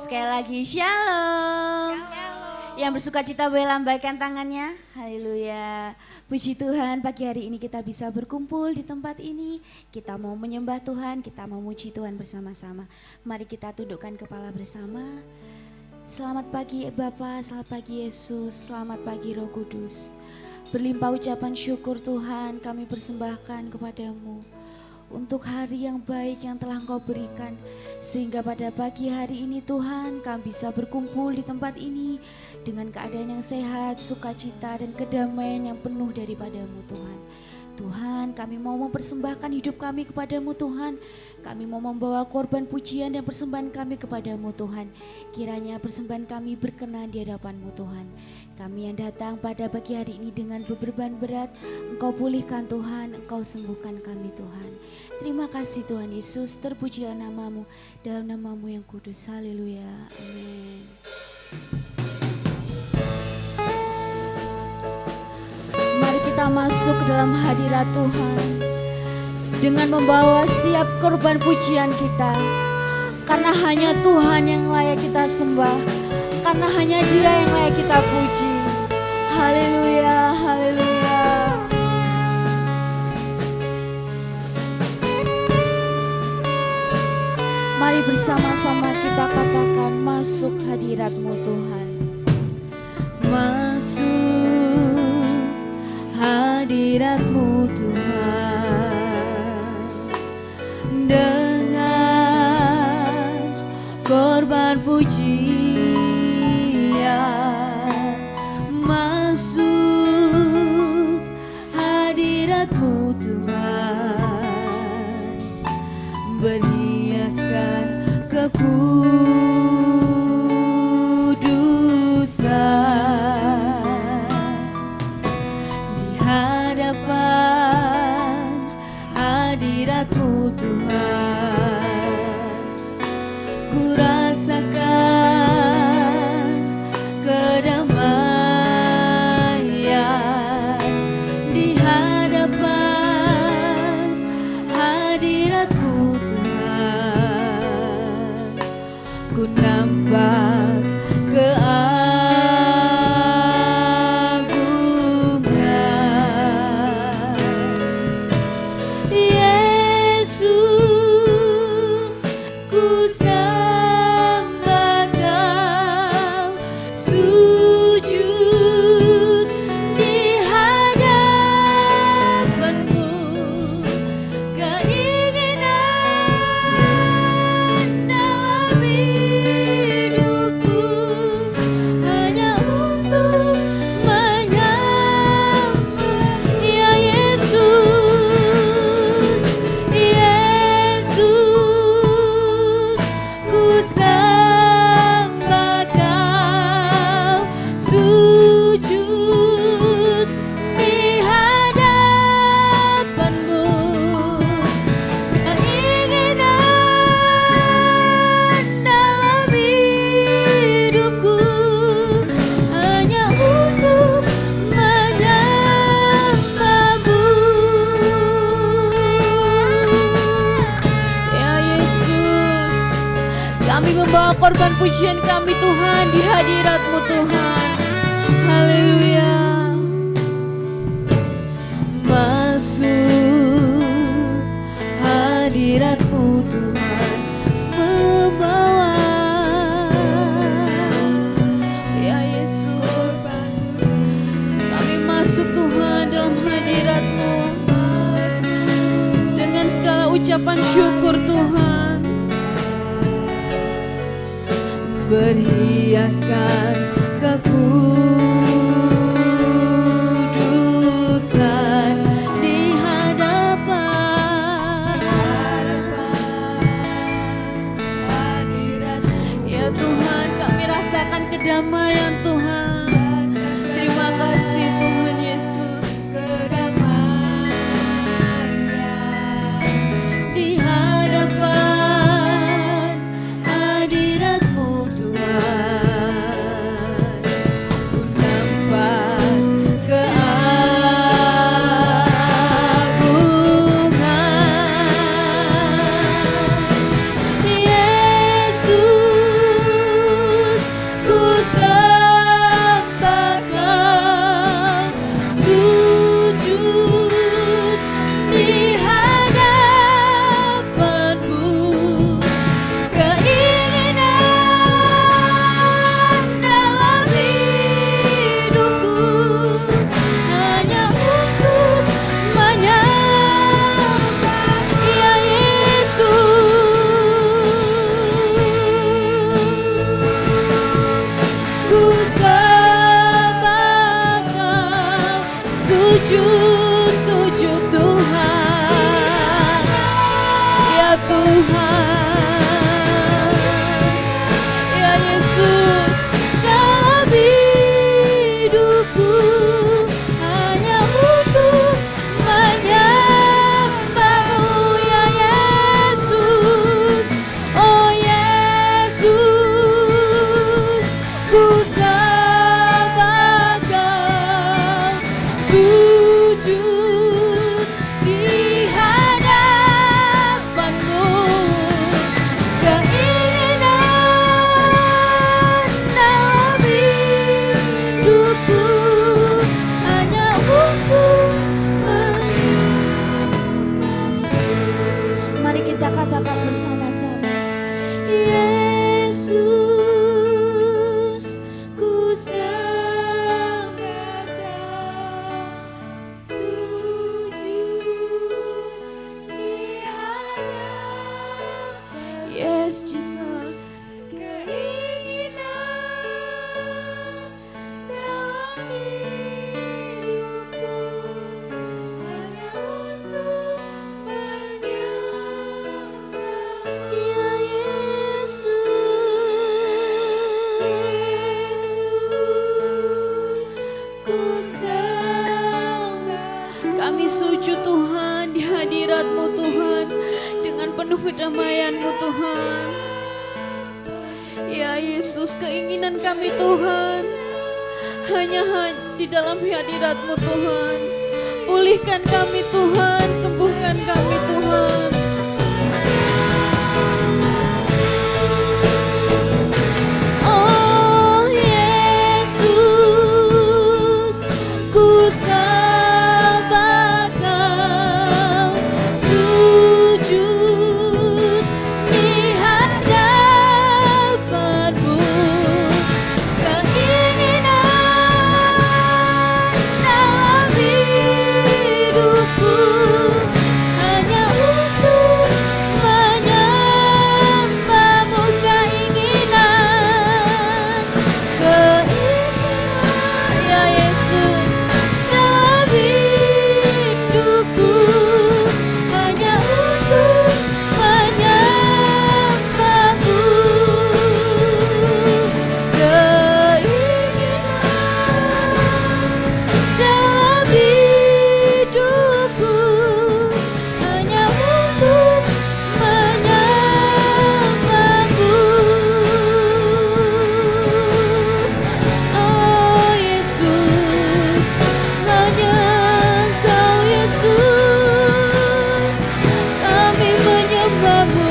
Sekali lagi shalom. Yang bersukacita boleh lambaikan tangannya. Haleluya. Puji Tuhan, pagi hari ini kita bisa berkumpul di tempat ini. Kita mau menyembah Tuhan, kita mau memuji Tuhan bersama-sama. Mari kita tundukkan kepala bersama. Selamat pagi Bapa, selamat pagi Yesus, selamat pagi Roh Kudus. Berlimpah ucapan syukur Tuhan kami persembahkan kepadamu untuk hari yang baik yang telah Engkau berikan, sehingga pada pagi hari ini Tuhan kami bisa berkumpul di tempat ini dengan keadaan yang sehat, sukacita dan kedamaian yang penuh daripada-Mu Tuhan. Tuhan, kami mau mempersembahkan hidup kami kepadamu Tuhan. Kami mau membawa korban pujian dan persembahan kami kepadamu Tuhan. Kiranya persembahan kami berkenan di hadapan-Mu Tuhan. Kami yang datang pada pagi hari ini dengan beban berat, Engkau pulihkan Tuhan, Engkau sembuhkan kami Tuhan. Terima kasih Tuhan Yesus, terpujilah nama-Mu, dalam nama-Mu yang kudus. Haleluya, amin. Mari kita masuk ke dalam hadirat Tuhan dengan membawa setiap korban pujian kita, karena hanya Tuhan yang layak kita sembah, karena hanya Dia yang layak kita puji. Haleluya, haleluya. Mari bersama-sama kita katakan, masuk hadirat-Mu Tuhan. Masuk hadirat-Mu Tuhan, dengan korban pujian. Masuk hadirat-Mu Tuhan, berhiaskan kekudusan di hadapan hadirat-Mu Tuhan. Ku rasakan kedamaian di hadapan hadirat-Mu Tuhan. Ku nampak keagungan Yesus, ku sembah Kau, sujud di hadapan-Mu. Keinginan dalam hidupku hanya untuk menyembah Ya Yesus, Yesus, ku sembah Kau, sujud di hadapan-Mu. Keinginan dalam hidupku hanya untuk menyembah-Mu. Ya Yesus, kami membawa korban pujian kami Tuhan di hadirat-Mu Tuhan. Haleluya. Masuk hadirat-Mu Tuhan, membawa Ya Yesus, kami masuk Tuhan dalam hadirat-Mu dengan segala ucapan syukur Tuhan, berhiaskan kekudusan di hadapan Ya Tuhan, kami rasakan kedamaian Tuhan. Terima kasih Tuhan Yesus. Di hadapan hadirat-Mu Tuhan, ku nampak keagungan Yesus, Tuhan. Ya Yesus, dalam hidupku hanya untuk menyembah-Mu ya Yesus. Oh Yesus, ku sembah Kau, sujud di hadapan-Mu. Keinginan dalam hidupku hanya untuk Mari kita katakan bersama-sama. Yesus, ku sembah Kau, sujud di hadapan. Yes, Jesus. Keinginan dalam hidupku hanya untuk menyembah. Ya Yesus, ku sembah. Kami sujud Tuhan di hadirat-Mu Tuhan, dengan penuh kedamaian-Mu Tuhan. Ya Yesus, keinginan kami Tuhan hanya di dalam hadirat-Mu Tuhan. Pulihkan kami Tuhan, sembuhkan kami Tuhan. Oh Yesus, ku sembah Kau, sujud di hadapan-Mu. Keinginan dalam hidupku hanya untuk menyembah-Mu. Keinginan, ya Yesus, dalam hidupku hanya untuk menyembah-Mu. Keinginan dalam hidupku hanya untuk menyembah-Mu. Oh Yesus, hanya Engkau Yesus, kami menyembah-Mu,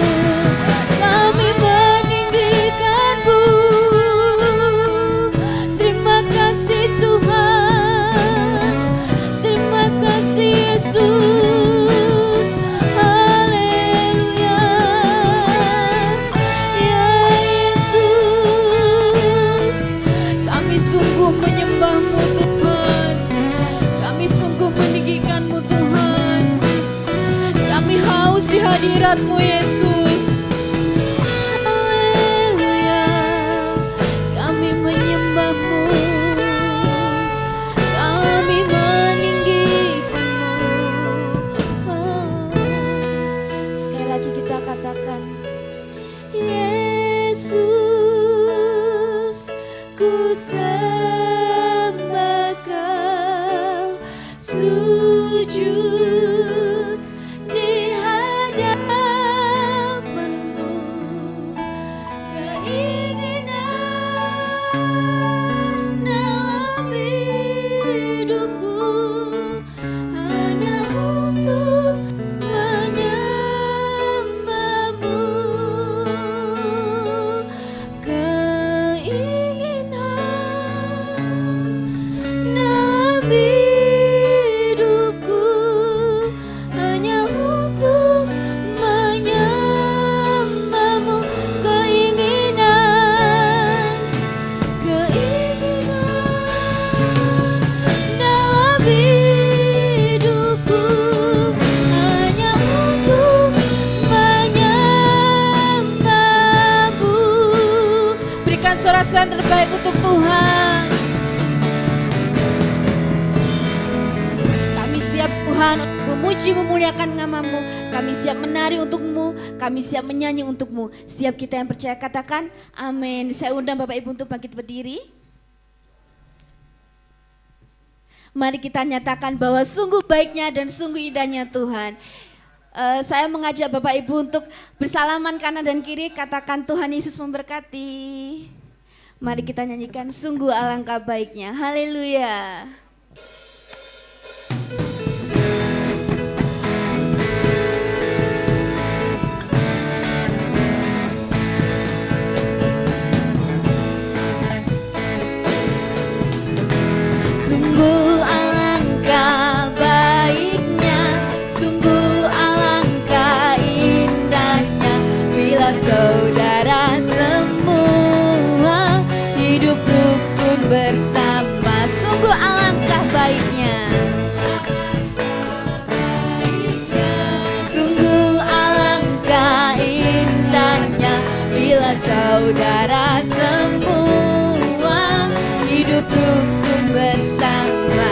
kami meninggikan-Mu. Terima kasih Tuhan, terima kasih Yesus. Haleluya. Ya Yesus, kami sungguh menyembah-Mu Tuhan, kami sungguh meninggikan-Mu Tuhan. Kami haus di hadirat-Mu Yesus. Haleluya. Kami menyembah-Mu, kami meninggikan-Mu. Sekali lagi kita katakan, Yesus, ku sembah Kau, sujud di hadapan-Mu. Keinginan dalam hidupku hanya untuk menyembah-Mu. Keinginan dalam hidupku hanya untuk menyembah-Mu. Keinginan dalam hidupku hanya untuk menyembah-Mu. Berikan sorak-sorai terbaik untuk Tuhan. Kami siap Tuhan untuk memuji memuliakan nama-Mu. Kami siap menari untuk-Mu. Kami siap menyanyi untuk-Mu. Setiap kita yang percaya katakan amin. Saya undang Bapak Ibu untuk bangkit berdiri. Mari kita nyatakan bahwa sungguh baiknya dan sungguh indahnya Tuhan. Saya mengajak Bapak Ibu untuk bersalaman kanan dan kiri, katakan Tuhan Yesus memberkati. Mari kita nyanyikan sungguh alangkah baiknya. Haleluya. Sungguh alangkah baiknya, sungguh alangkah indahnya, bila saudara semua hidup rukun bersama. Sungguh alangkah baiknya, sungguh alangkah indahnya, bila saudara semua hidup rukun bersama.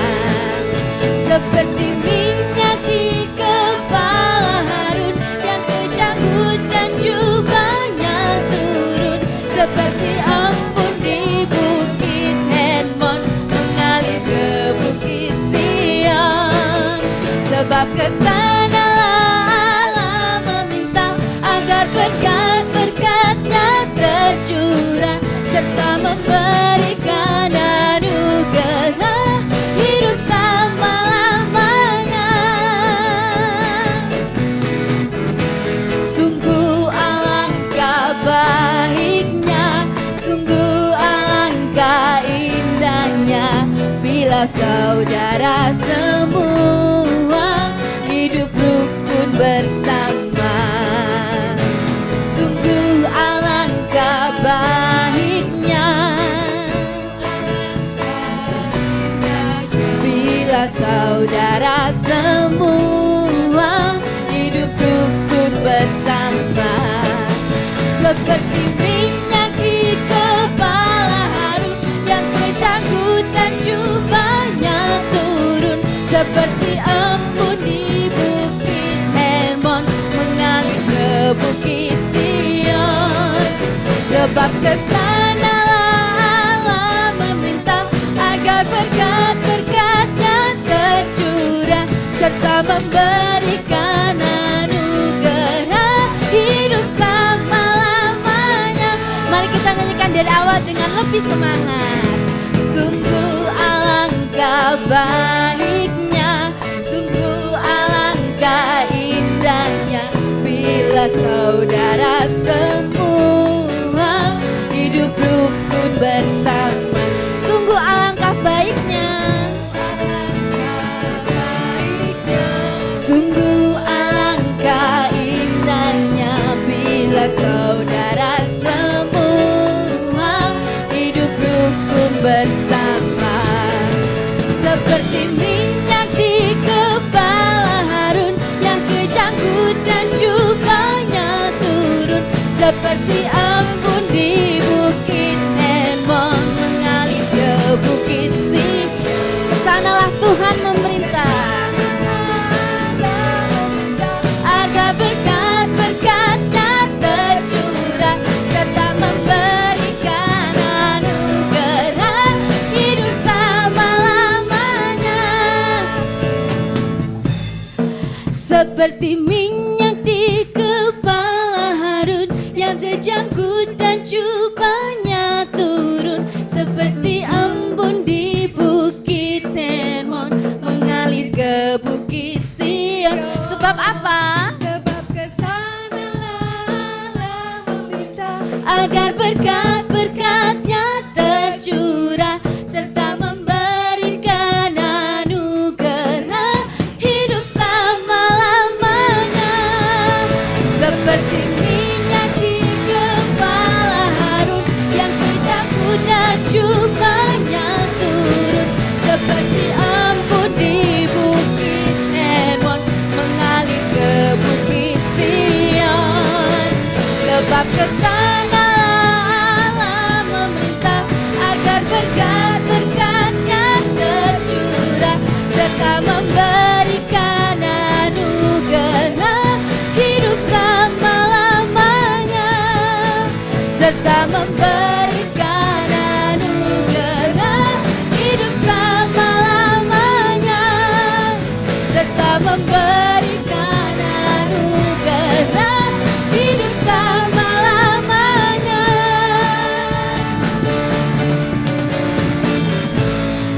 Seperti minyak di kepala Harun yang kejanggut dan jubahnya turun, seperti embun di bukit Hermon mengalir ke bukit Sion. Sebab kesanalah Allah meminta agar berkat-berkat-Nya tercurah, serta memberikan anugerah hidup selama-lamanya. Sungguh alangkah baiknya, sungguh alangkah indahnya, bila saudara semua hidup rukun bersama. Sungguh alangkah baiknya, bila saudara semua hidup rukun bersama. Seperti minyak di kepala Harun yang kejanggut dan jubahnya turun, seperti embun di bukit Hermon mengalir ke bukit Sion. Sebab kesanalah Allah meminta agar berkat-berkat-Nya tercurah, serta memberikan anugerah hidup selama-lamanya. Mari kita nyanyikan dari awal dengan lebih semangat. Sungguh alangkah baiknya, sungguh alangkah indahnya, bila saudara semua hidup rukun bersama. Sungguh alangkah baiknya, sungguh alangkah indahnya, bila saudara semua hidup rukun bersama. Seperti minyak di kepala Harun yang kejanggut dan jubahnya turun, seperti embun di bukit Hermon mengalir ke bukit Sion. Kesanalah Tuhan memerintah agar berkat-berkat-Nya tercurah, serta memberikan anugerah hidup selama-lamanya. Seperti minyak di kepala Harun yang kejanggut dan jubahnya turun, seperti embun di bukit Hermon mengalir ke bukit Sion. Sebab apa? Sebab kesanalah Allah meminta agar berkat-berkat-Nya tercurah, serta memberikan anugerah hidup selama-lamanya. Seperti minyak di kepala Harun yang kejanggut dan jubahnya turun, seperti embun di bukit Hermon mengalir ke bukit Sion. Sebab kesanalah Allah memerintah agar berkat-berkat-Nya tercurah, serta memberikan anugerah hidup selama-lamanya. memberikan anugerah hidup selama-lamanya, serta memberikan anugerah hidup selama-lamanya.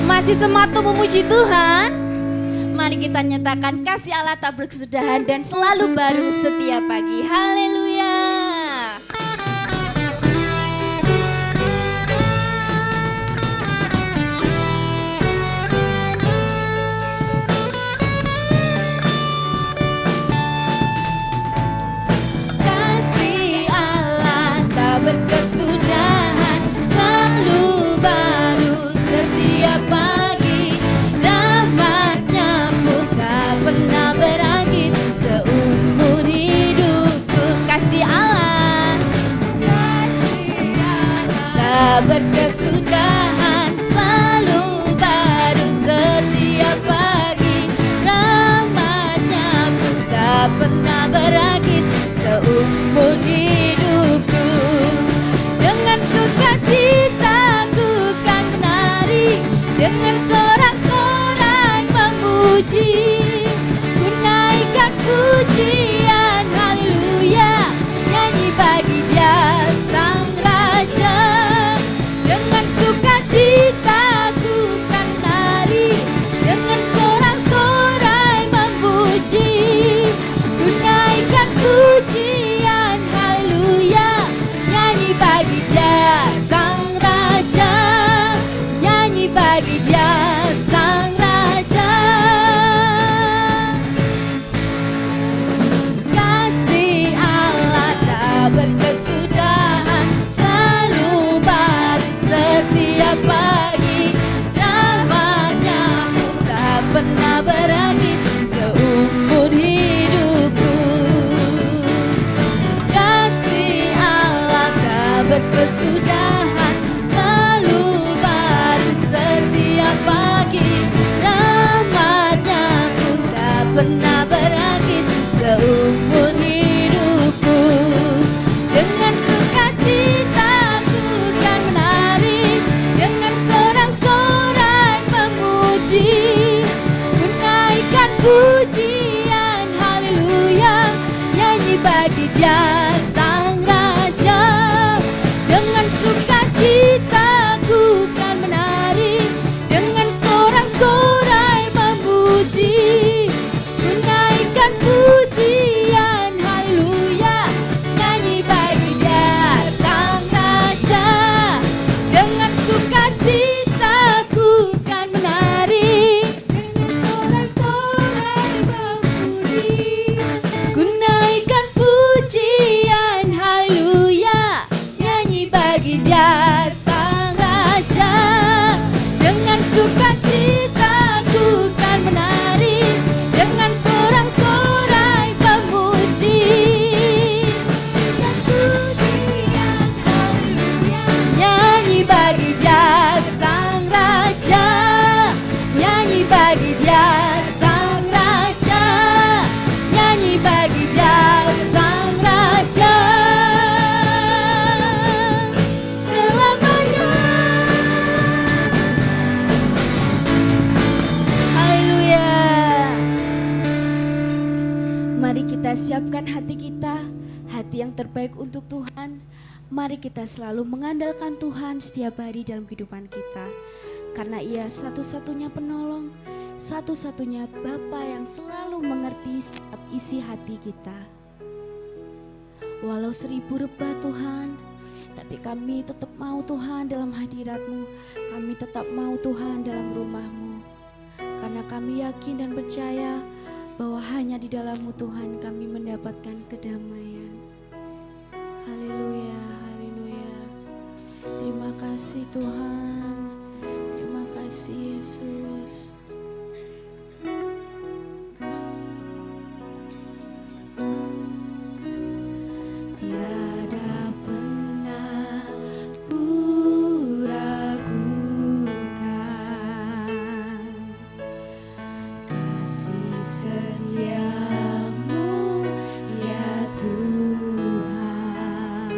Masih semangat memuji Tuhan? Mari kita nyatakan kasih Allah tak berkesudahan dan selalu baru setiap pagi. Haleluya. Kasih Allah tak berkesudahan, selalu baru setiap pagi. Pernah berakhir seumur hidupku. Kasih Allah tak berkesudahan, selalu baru setiap pagi. Rahmatnya pun tak pernah berakhir seumur hidupku. Dengan sukacita ku kan menari, dengan sorak-sorai memuji. Pujian haleluya, nyanyi bagi Dia Sang Raja. Dengan sukacita ku kan menari, dengan sorak-sorai memuji. Ku naikkan pujian haleluya, nyanyi bagi Dia Sang Raja, nyanyi bagi Dia Sang Raja. Berkesudahan, selalu baru setiap pagi. Rahmatnya pun tak pernah berakhir seumur hidupku. Kasih Allah tak berkesudahan, selalu baru setiap pagi. Rahmatnya pun tak pernah berakhir seumur hidupku. Dengan sukacita ku kan menari, dengan sorak-sorai memuji. Ku naikkan pujian haleluya, nyanyi bagi Dia Sang Raja. Dengan sukacita ku kan menari, dengan sorak-sorai memuji. Ku naikkan pujian haleluya, nyanyi bagi Dia Sang Raja. Dengan sukacita ku kan menari, dengan sorak-sorai memuji. Ku naikkan pujian haleluya, nyanyi bagi Dia Sang Raja. Dengan sukacita ku kan menari, dengan sorak-sorai memuji. Nyanyi bagi Dia Sang Raja, nyanyi bagi Dia Sang Raja, nyanyi bagi Dia Sang Raja. Selamanya. Haleluya. Mari kita siapkan hati kita, hati yang terbaik untuk Tuhan. Mari kita selalu mengandalkan Tuhan setiap hari dalam kehidupan kita. Karena Ia satu-satunya penolong, satu-satunya Bapa yang selalu mengerti setiap isi hati kita. Walau 1000 rebah Tuhan, tapi kami tetap mau Tuhan dalam hadirat-Mu. Kami tetap mau Tuhan dalam rumah-Mu. Karena kami yakin dan percaya bahwa hanya di dalam-Mu Tuhan kami mendapatkan kedamaian. Haleluya, haleluya. Terima kasih Tuhan. Terima kasih Yesus. Tiada pernah ku ragukan kasih setia-Mu ya Tuhan.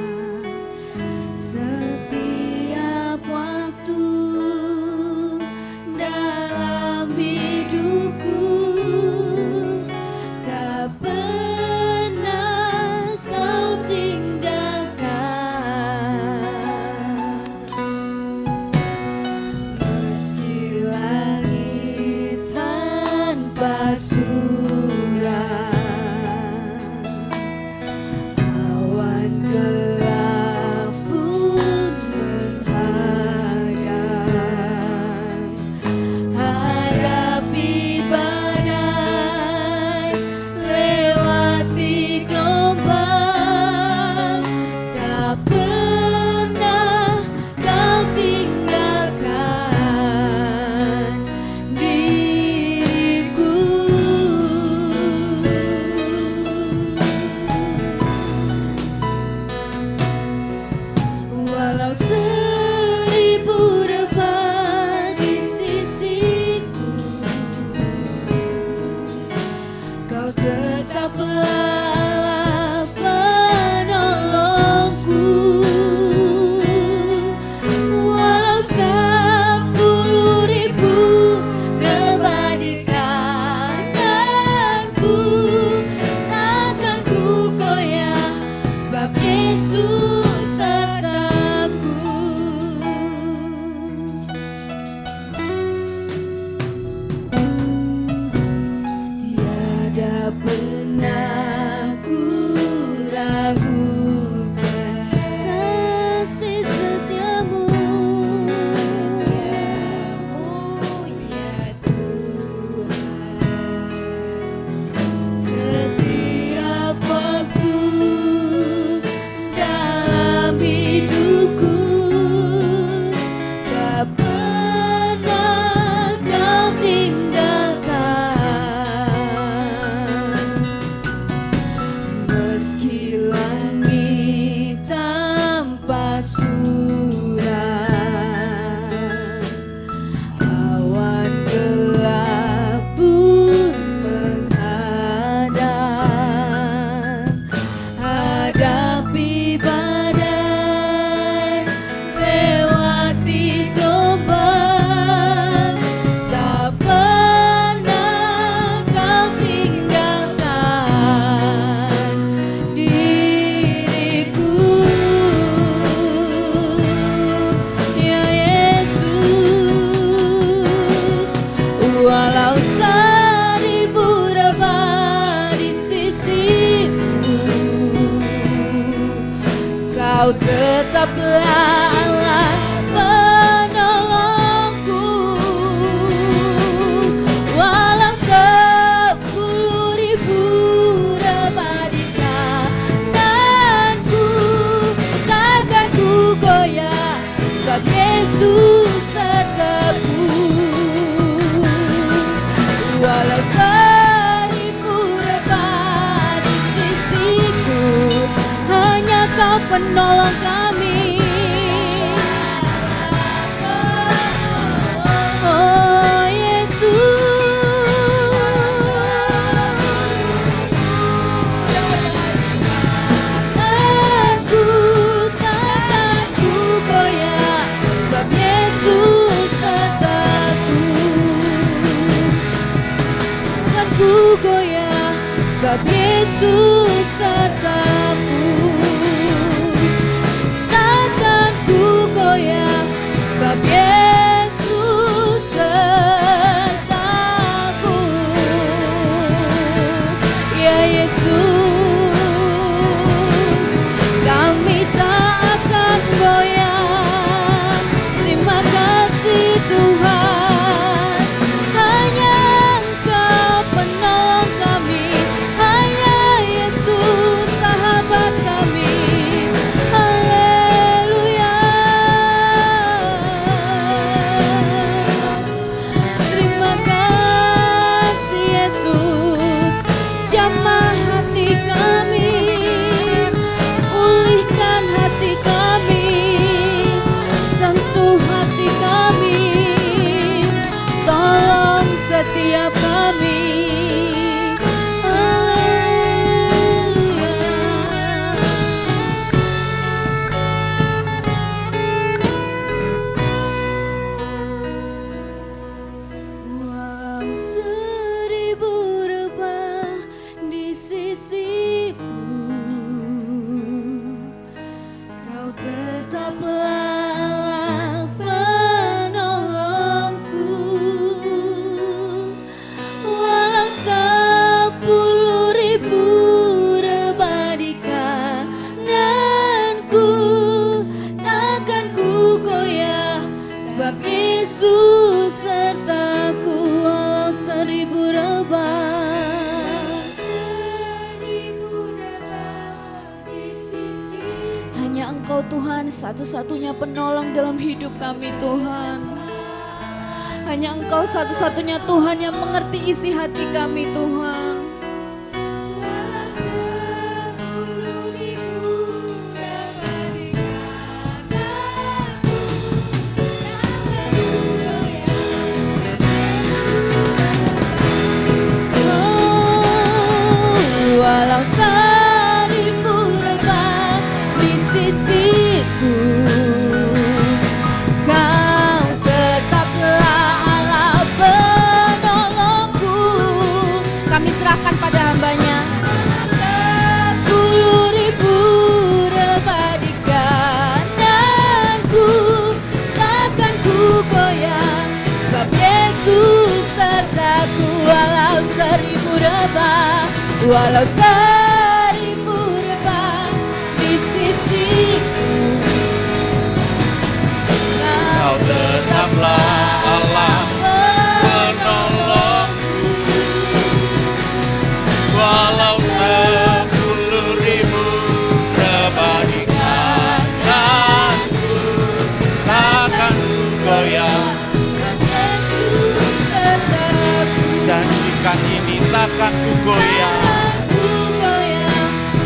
Kau tetaplah Allah penolongku, walau 10.000 rebah di kananku, takkan ku goyah, sebab Yesus sertaku. Walau 1000 rebah di sisiku, hanya Kau penolong kami. Oh Yesus, aku takkan ku goyah, sebab Yesus sertaku. Takkan ku goyah, sebab Yesus sertaku. Takkan ku goyah, sebab Yesus sertaku. Ya Yesus, kami tak akan goyah. Terima kasih Tuhan, hanya Engkau penolong kami, hanya Yesus sahabat kami. Haleluya. Terima kasih Yesus, jamah hati kami, pulihkan hati kami, sentuh hati kami, tolong setiap kami. Walau 1000 rebah di sisiku, Kau tetaplah Allah penolongku. Walau 10.000 rebah di kananku, takkan ku goyah, sebab Yesus sertaku. Walau 1000 rebah, hanya Engkau Tuhan satu-satunya penolong dalam hidup kami Tuhan. Hanya Engkau satu-satunya Tuhan yang mengerti isi hati kami Tuhan. Walau 1000 rebah di sisiku, Kau tetaplah Allah penolongku. Kami serahkan pada hamba-Nya. 10.000 rebah di kananku, takkan ku goyah, sebab Yesus sertaku. Walau 1000 rebah, walau 1000 rebah di sisiku, Kau tetaplah Allah penolongku. Walau 10.000 rebah di kananku, takkan ku goyah. Yesus sertaku. Janjikan ini takkan ku goyah,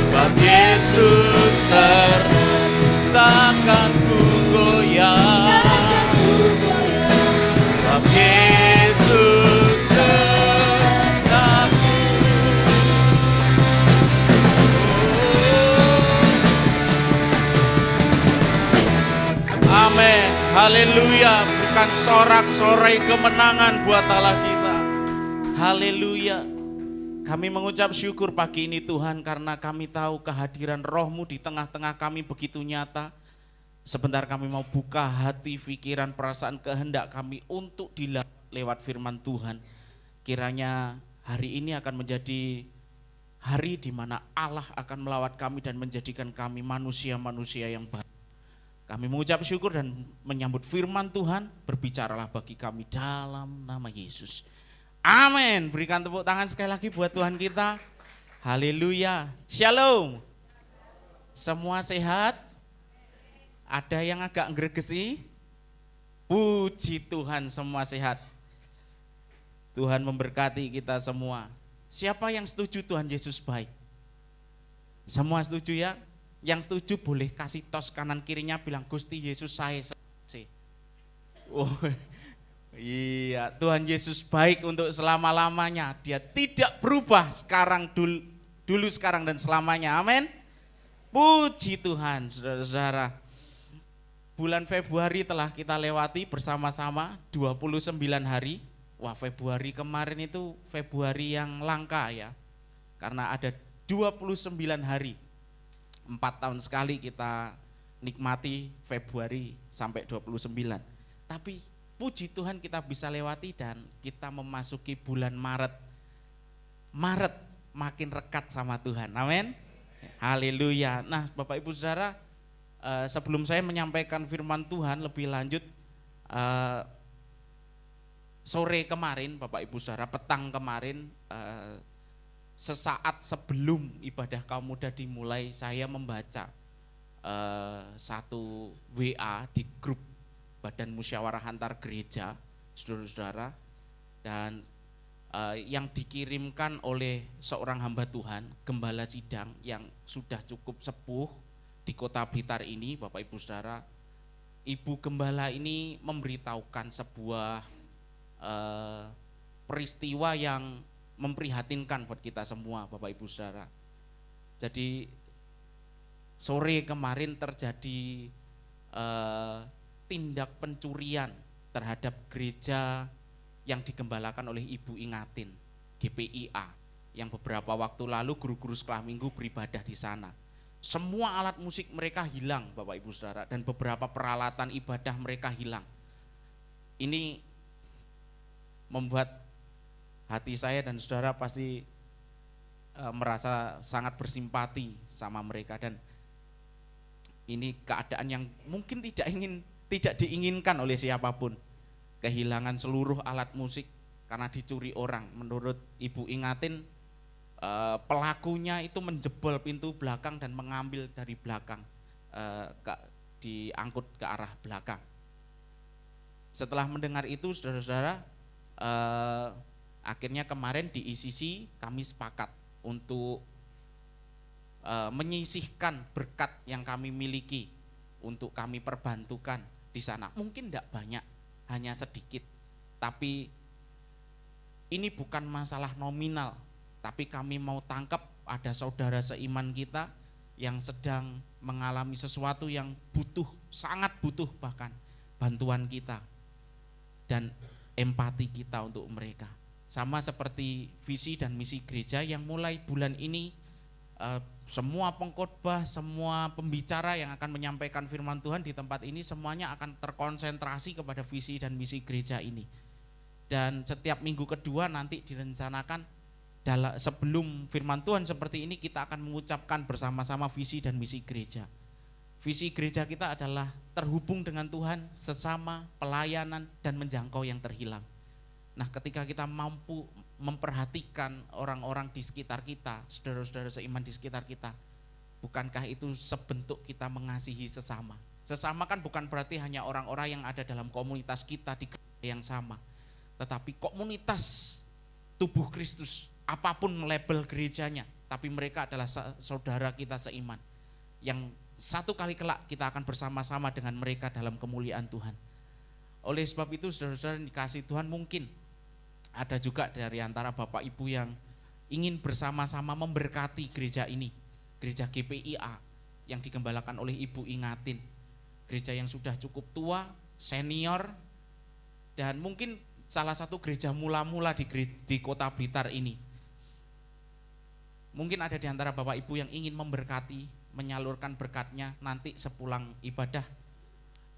sebab Yesus sertakan ku goyah, sebab Yesus sertaku. Amin, haleluya. Berikan sorak-sorai kemenangan buat Allah kita. Haleluya. Kami mengucap syukur pagi ini Tuhan, karena kami tahu kehadiran Roh-Mu di tengah-tengah kami begitu nyata. Sebentar kami mau buka hati, pikiran, perasaan, kehendak kami untuk lewat firman Tuhan. Kiranya hari ini akan menjadi hari di mana Allah akan melawat kami dan menjadikan kami manusia-manusia yang baik. Kami mengucap syukur dan menyambut firman Tuhan, berbicaralah bagi kami dalam nama Yesus. Amin. Berikan tepuk tangan sekali lagi buat Tuhan kita. Haleluya. Shalom. Semua sehat? Ada yang agak ngeregesi? Puji Tuhan, semua sehat. Tuhan memberkati kita semua. Siapa yang setuju Tuhan Yesus baik? Semua setuju ya? Yang setuju boleh kasih tos kanan kirinya bilang Gusti Yesus saya. Oh, iya, Tuhan Yesus baik untuk selama-lamanya. Dia tidak berubah sekarang dulu sekarang dan selamanya. Amin. Puji Tuhan, saudara-saudara. Bulan Februari telah kita lewati bersama-sama 29 hari. Wah, Februari kemarin itu Februari yang langka ya. Karena ada 29 hari. 4 tahun sekali kita nikmati Februari sampai 29. Tapi puji Tuhan kita bisa lewati dan kita memasuki bulan Maret. Maret makin rekat sama Tuhan. Amin. Haleluya. Nah, Bapak Ibu Saudara, sebelum saya menyampaikan firman Tuhan lebih lanjut, sore kemarin Bapak Ibu Saudara, petang kemarin, sesaat sebelum ibadah kaum muda dimulai, saya membaca satu WA di grup Badan Musyawarah Antar Gereja, saudara-saudara, dan yang dikirimkan oleh seorang hamba Tuhan, gembala sidang yang sudah cukup sepuh di kota Blitar ini, Bapak Ibu Saudara. Ibu gembala ini memberitahukan sebuah peristiwa yang memprihatinkan buat kita semua, Bapak Ibu Saudara. Jadi sore kemarin terjadi tindak pencurian terhadap gereja yang digembalakan oleh Ibu Ingatin, GPIA, yang beberapa waktu lalu guru-guru sekolah minggu beribadah di sana. Semua alat musik mereka hilang, Bapak Ibu Saudara, dan beberapa peralatan ibadah mereka hilang. Ini membuat hati saya dan saudara pasti merasa sangat bersimpati sama mereka, dan ini keadaan yang mungkin tidak diinginkan oleh siapapun. Kehilangan seluruh alat musik karena dicuri orang. Menurut Ibu Ingatin, pelakunya itu menjebol pintu belakang dan mengambil dari belakang, diangkut ke arah belakang. Setelah mendengar itu, saudara-saudara, akhirnya kemarin di ICC kami sepakat untuk menyisihkan berkat yang kami miliki untuk kami perbantukan di sana. Mungkin tidak banyak, hanya sedikit, tapi ini bukan masalah nominal, tapi kami mau tangkap ada saudara seiman kita yang sedang mengalami sesuatu yang butuh, sangat butuh bahkan bantuan kita dan empati kita untuk mereka. Sama seperti visi dan misi gereja yang mulai bulan ini semua pengkhotbah, semua pembicara yang akan menyampaikan firman Tuhan di tempat ini semuanya akan terkonsentrasi kepada visi dan misi gereja ini. Dan setiap minggu kedua nanti direncanakan sebelum firman Tuhan seperti ini kita akan mengucapkan bersama-sama visi dan misi gereja. Visi gereja kita adalah terhubung dengan Tuhan, sesama, pelayanan, dan menjangkau yang terhilang. Nah, ketika kita mampu memperhatikan orang-orang di sekitar kita, saudara-saudara seiman di sekitar kita, bukankah itu sebentuk kita mengasihi sesama? Sesama kan bukan berarti hanya orang-orang yang ada dalam komunitas kita di gereja yang sama, tetapi komunitas tubuh Kristus, apapun label gerejanya, tapi mereka adalah saudara kita seiman, yang satu kali kelak kita akan bersama-sama dengan mereka dalam kemuliaan Tuhan. Oleh sebab itu, saudara-saudara dikasih Tuhan, mungkin ada juga dari antara Bapak Ibu yang ingin bersama-sama memberkati gereja ini, gereja GPIA yang digembalakan oleh Ibu Ingatin, gereja yang sudah cukup tua, senior, dan mungkin salah satu gereja mula-mula di kota Blitar ini. Mungkin ada di antara Bapak Ibu yang ingin memberkati, menyalurkan berkatnya, nanti sepulang ibadah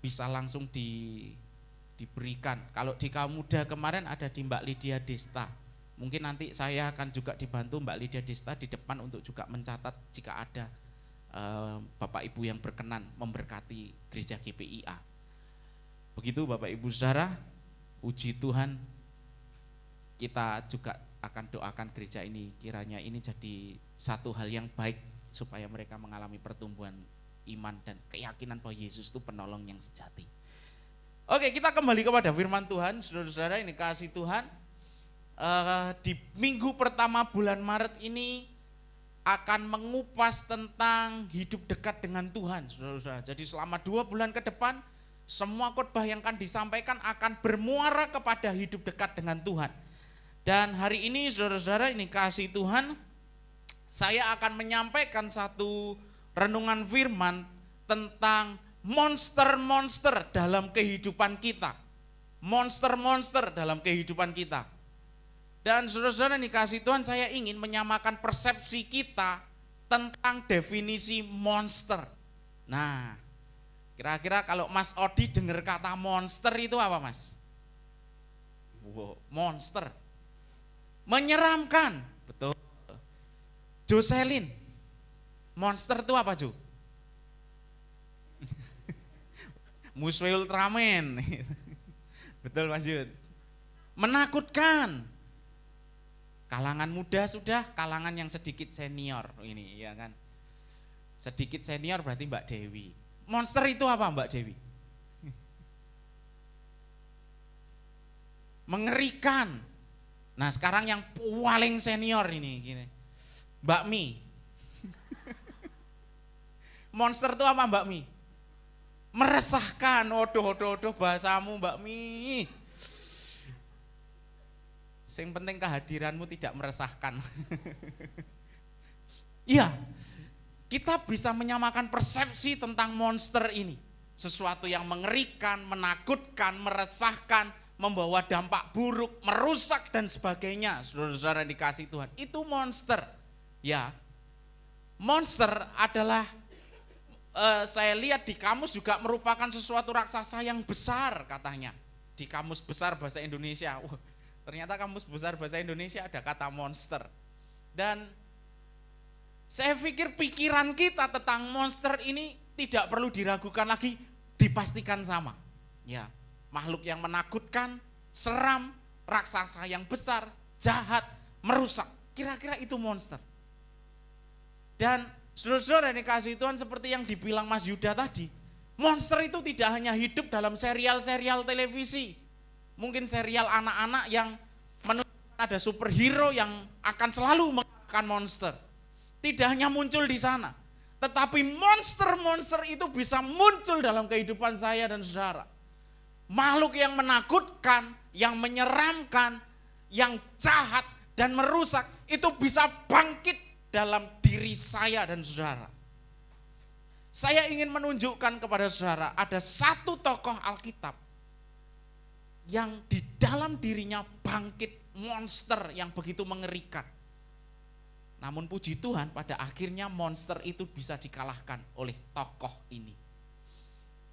bisa langsung diberikan. Kalau di kaum muda kemarin ada di Mbak Lydia Desta, Mungkin nanti saya akan juga dibantu Mbak Lydia Dista di depan untuk juga mencatat jika ada Bapak Ibu yang berkenan memberkati gereja GPIA. Begitu Bapak Ibu Saudara, puji Tuhan, kita juga akan doakan gereja ini, kiranya ini jadi satu hal yang baik supaya mereka mengalami pertumbuhan iman dan keyakinan bahwa Yesus itu penolong yang sejati. Oke, kita kembali kepada firman Tuhan, saudara-saudara, ini kasih Tuhan. Di minggu pertama bulan Maret ini akan mengupas tentang hidup dekat dengan Tuhan, saudara-saudara. Jadi selama 2 bulan ke depan, semua khotbah yang akan disampaikan akan bermuara kepada hidup dekat dengan Tuhan. Dan hari ini saudara-saudara, ini kasih Tuhan, saya akan menyampaikan satu renungan firman tentang monster-monster dalam kehidupan kita. Monster-monster dalam kehidupan kita. Dan saudara-saudara, ini kasih Tuhan, saya ingin menyamakan persepsi kita tentang definisi monster. Nah, kira-kira kalau Mas Odi dengar kata monster itu apa, Mas? Wow, monster. Menyeramkan, betul. Jocelyn, monster itu apa, Jo? Musuh Ultraman. Betul, Mas Yud. Menakutkan. Kalangan muda sudah, kalangan yang sedikit senior ini, ya kan? Sedikit senior berarti Mbak Dewi. Monster itu apa, Mbak Dewi? Mengerikan. Nah, sekarang yang paling senior ini gini. Mbak Mi. Monster itu apa, Mbak Mi? Meresahkan. Odoh bahasamu, Mbak Mi. Yang penting kehadiranmu tidak meresahkan. Iya, kita bisa menyamakan persepsi tentang monster ini. Sesuatu yang mengerikan, menakutkan, meresahkan, membawa dampak buruk, merusak dan sebagainya. Saudara-saudara yang dikasih Tuhan, itu monster. Ya, monster adalah, saya lihat di kamus juga merupakan sesuatu raksasa yang besar katanya. Di kamus besar bahasa Indonesia, ternyata kamus besar bahasa Indonesia ada kata monster. Dan saya pikir pikiran kita tentang monster ini tidak perlu diragukan lagi, dipastikan sama. Ya, makhluk yang menakutkan, seram, raksasa yang besar, jahat, merusak. Kira-kira itu monster. Dan saudara-saudara yang dikasihi Tuhan, seperti yang dibilang Mas Yuda tadi, monster itu tidak hanya hidup dalam serial-serial televisi. Mungkin serial anak-anak yang menunjukkan ada superhero yang akan selalu mengalahkan monster. Tidak hanya muncul di sana, tetapi monster-monster itu bisa muncul dalam kehidupan saya dan saudara. Makhluk yang menakutkan, yang menyeramkan, yang jahat dan merusak itu bisa bangkit dalam diri saya dan saudara. Saya ingin menunjukkan kepada saudara ada satu tokoh Alkitab yang di dalam dirinya bangkit monster yang begitu mengerikan. Namun puji Tuhan, pada akhirnya monster itu bisa dikalahkan oleh tokoh ini.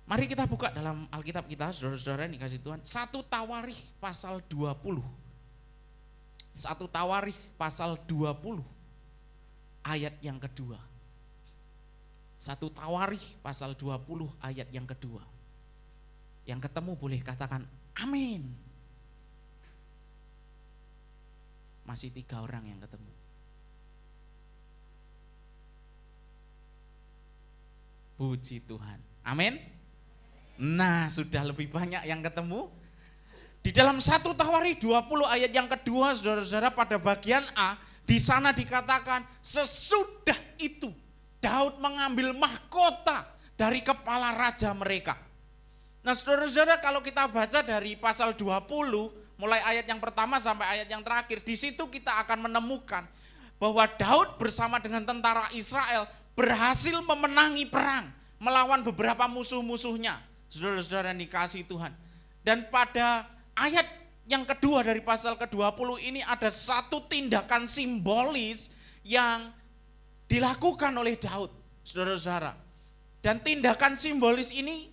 Mari kita buka dalam Alkitab kita, saudara-saudara yang dikasih Tuhan, 1 Tawarikh pasal 20. 1 Tawarikh pasal 20 ayat yang kedua. 1 Tawarikh pasal 20 ayat yang kedua. Yang ketemu boleh katakan amin. Masih 3 orang yang ketemu. Puji Tuhan. Amin. Nah, sudah lebih banyak yang ketemu. Di dalam 1 Tawarikh 20 ayat yang kedua, saudara-saudara, pada bagian A, di sana dikatakan sesudah itu Daud mengambil mahkota dari kepala raja mereka. Nah, saudara-saudara, kalau kita baca dari pasal 20, mulai ayat yang pertama sampai ayat yang terakhir, di situ kita akan menemukan bahwa Daud bersama dengan tentara Israel berhasil memenangi perang melawan beberapa musuh-musuhnya. Saudara-saudara yang dikasihi Tuhan. Dan pada ayat yang kedua dari pasal ke-20 ini ada satu tindakan simbolis yang dilakukan oleh Daud, saudara-saudara. Dan tindakan simbolis ini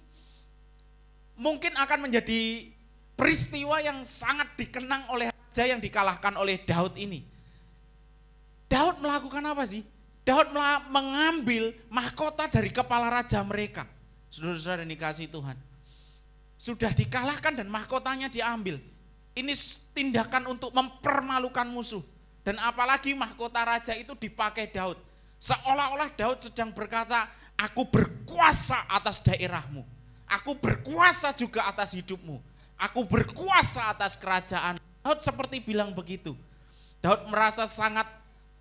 mungkin akan menjadi peristiwa yang sangat dikenang oleh raja yang dikalahkan oleh Daud ini. Daud melakukan apa sih? Daud mengambil mahkota dari kepala raja mereka. Saudara-saudara yang dikasihi Tuhan. Sudah dikalahkan dan mahkotanya diambil. Ini tindakan untuk mempermalukan musuh. Dan apalagi mahkota raja itu dipakai Daud. Seolah-olah Daud sedang berkata, aku berkuasa atas daerahmu. Aku berkuasa juga atas hidupmu. Aku berkuasa atas kerajaan. Daud seperti bilang begitu. Daud merasa sangat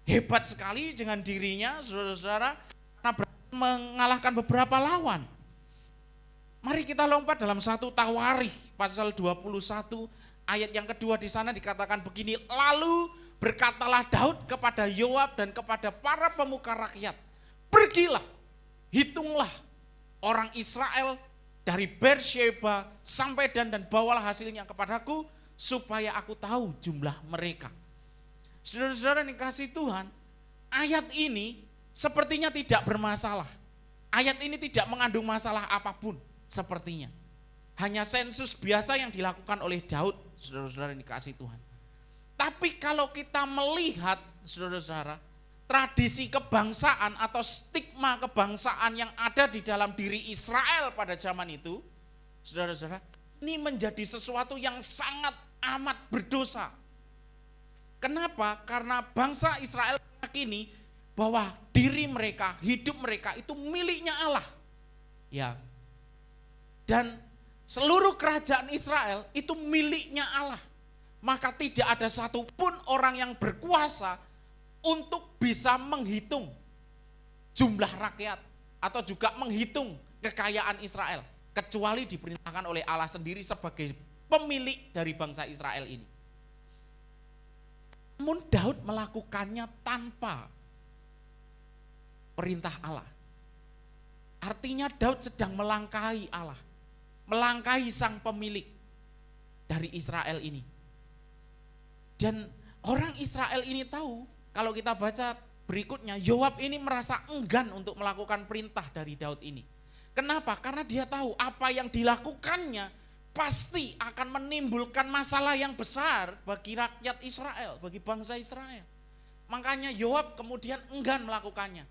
hebat sekali dengan dirinya, saudara-saudara, karena mengalahkan beberapa lawan. Mari kita lompat dalam 1 Tawarikh pasal 21 ayat yang kedua di sana dikatakan begini, lalu berkatalah Daud kepada Yoab dan kepada para pemuka rakyat, pergilah, hitunglah orang Israel dari Beersheba sampai Dan dan bawalah hasilnya kepadaku supaya aku tahu jumlah mereka. Saudara-saudara yang dikasihi Tuhan, ayat ini sepertinya tidak bermasalah. Ayat ini tidak mengandung masalah apapun sepertinya. Hanya sensus biasa yang dilakukan oleh Daud, saudara-saudara yang dikasihi Tuhan. Tapi kalau kita melihat, saudara-saudara, tradisi kebangsaan atau stigma kebangsaan yang ada di dalam diri Israel pada zaman itu, saudara-saudara, ini menjadi sesuatu yang sangat amat berdosa. Kenapa? Karena bangsa Israel meyakini bahwa diri mereka, hidup mereka itu miliknya Allah. Ya. Dan seluruh kerajaan Israel itu miliknya Allah. Maka tidak ada satupun orang yang berkuasa untuk bisa menghitung jumlah rakyat atau juga menghitung kekayaan Israel, kecuali diperintahkan oleh Allah sendiri sebagai pemilik dari bangsa Israel ini. Namun Daud melakukannya tanpa perintah Allah. Artinya Daud sedang melangkahi Allah, melangkahi sang pemilik dari Israel ini. Dan orang Israel ini tahu, kalau kita baca berikutnya, Yoab ini merasa enggan untuk melakukan perintah dari Daud ini. Kenapa? Karena dia tahu apa yang dilakukannya pasti akan menimbulkan masalah yang besar bagi rakyat Israel, bagi bangsa Israel. Makanya Yoab kemudian enggan melakukannya.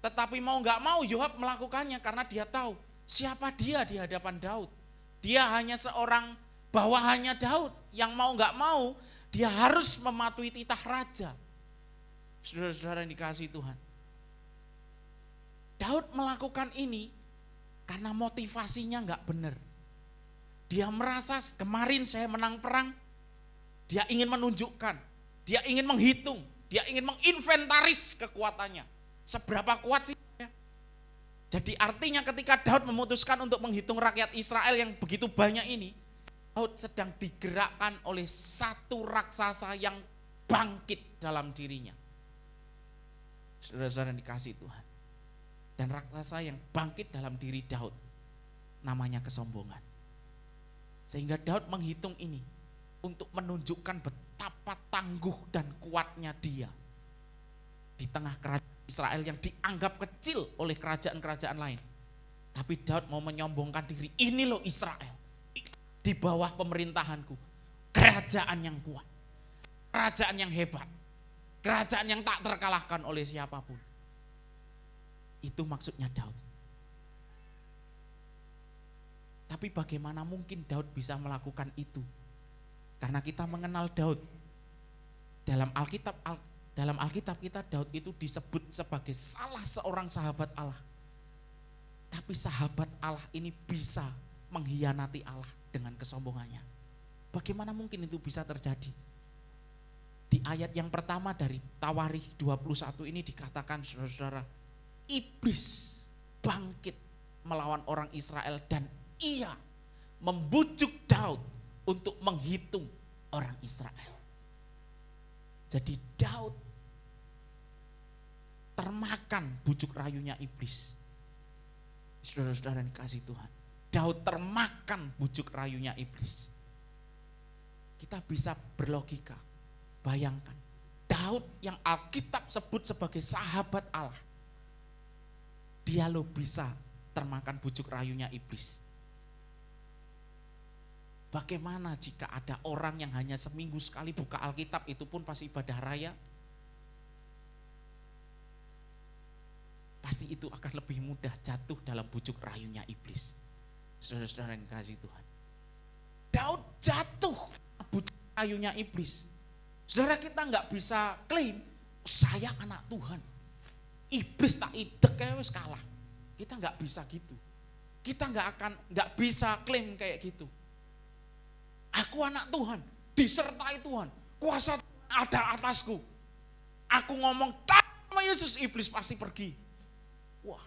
Tetapi mau gak mau Yoab melakukannya karena dia tahu siapa dia di hadapan Daud. Dia hanya seorang bawahannya Daud yang mau gak mau dia harus mematuhi titah raja. Saudara-saudara yang dikasihi Tuhan. Daud melakukan ini karena motivasinya gak benar. Dia merasa kemarin saya menang perang, dia ingin menunjukkan, dia ingin menghitung, dia ingin menginventaris kekuatannya. Seberapa kuat sih saya? Jadi artinya ketika Daud memutuskan untuk menghitung rakyat Israel yang begitu banyak ini, Daud sedang digerakkan oleh satu raksasa yang bangkit dalam dirinya. Saudara-saudara yang dikasihi Tuhan. Dan raksasa yang bangkit dalam diri Daud, namanya kesombongan. Sehingga Daud menghitung ini untuk menunjukkan betapa tangguh dan kuatnya dia di tengah kerajaan Israel yang dianggap kecil oleh kerajaan-kerajaan lain. Tapi Daud mau menyombongkan diri, ini loh Israel, di bawah pemerintahanku, kerajaan yang kuat, kerajaan yang hebat, kerajaan yang tak terkalahkan oleh siapapun. Itu maksudnya Daud. Tapi bagaimana mungkin Daud bisa melakukan itu? Karena kita mengenal Daud. Dalam Alkitab kita, Daud itu disebut sebagai salah seorang sahabat Allah. Tapi sahabat Allah ini bisa mengkhianati Allah dengan kesombongannya. Bagaimana mungkin itu bisa terjadi? Di ayat yang pertama dari Tawarikh 21 ini dikatakan, saudara-saudara, iblis bangkit melawan orang Israel dan ia membujuk Daud untuk menghitung orang Israel. Jadi Daud termakan bujuk rayunya iblis. Saudara-saudara yang dikasihi Tuhan, Daud termakan bujuk rayunya iblis. Kita bisa berlogika, bayangkan Daud yang Alkitab sebut sebagai sahabat Allah, dia lo bisa termakan bujuk rayunya iblis. Bagaimana jika ada orang yang hanya seminggu sekali buka Alkitab, itu pun pas ibadah raya? Pasti itu akan lebih mudah jatuh dalam bujuk rayunya iblis. Saudara-saudara yang kasih Tuhan, Daud jatuh bujuk rayunya iblis. Saudara, kita nggak bisa klaim saya anak Tuhan, iblis tak idek wis kalah. Kita nggak bisa gitu. Kita nggak bisa klaim kayak gitu. Aku anak Tuhan, disertai Tuhan, kuasa Tuhan ada atasku. Aku ngomong nama Yesus, iblis pasti pergi. Wah,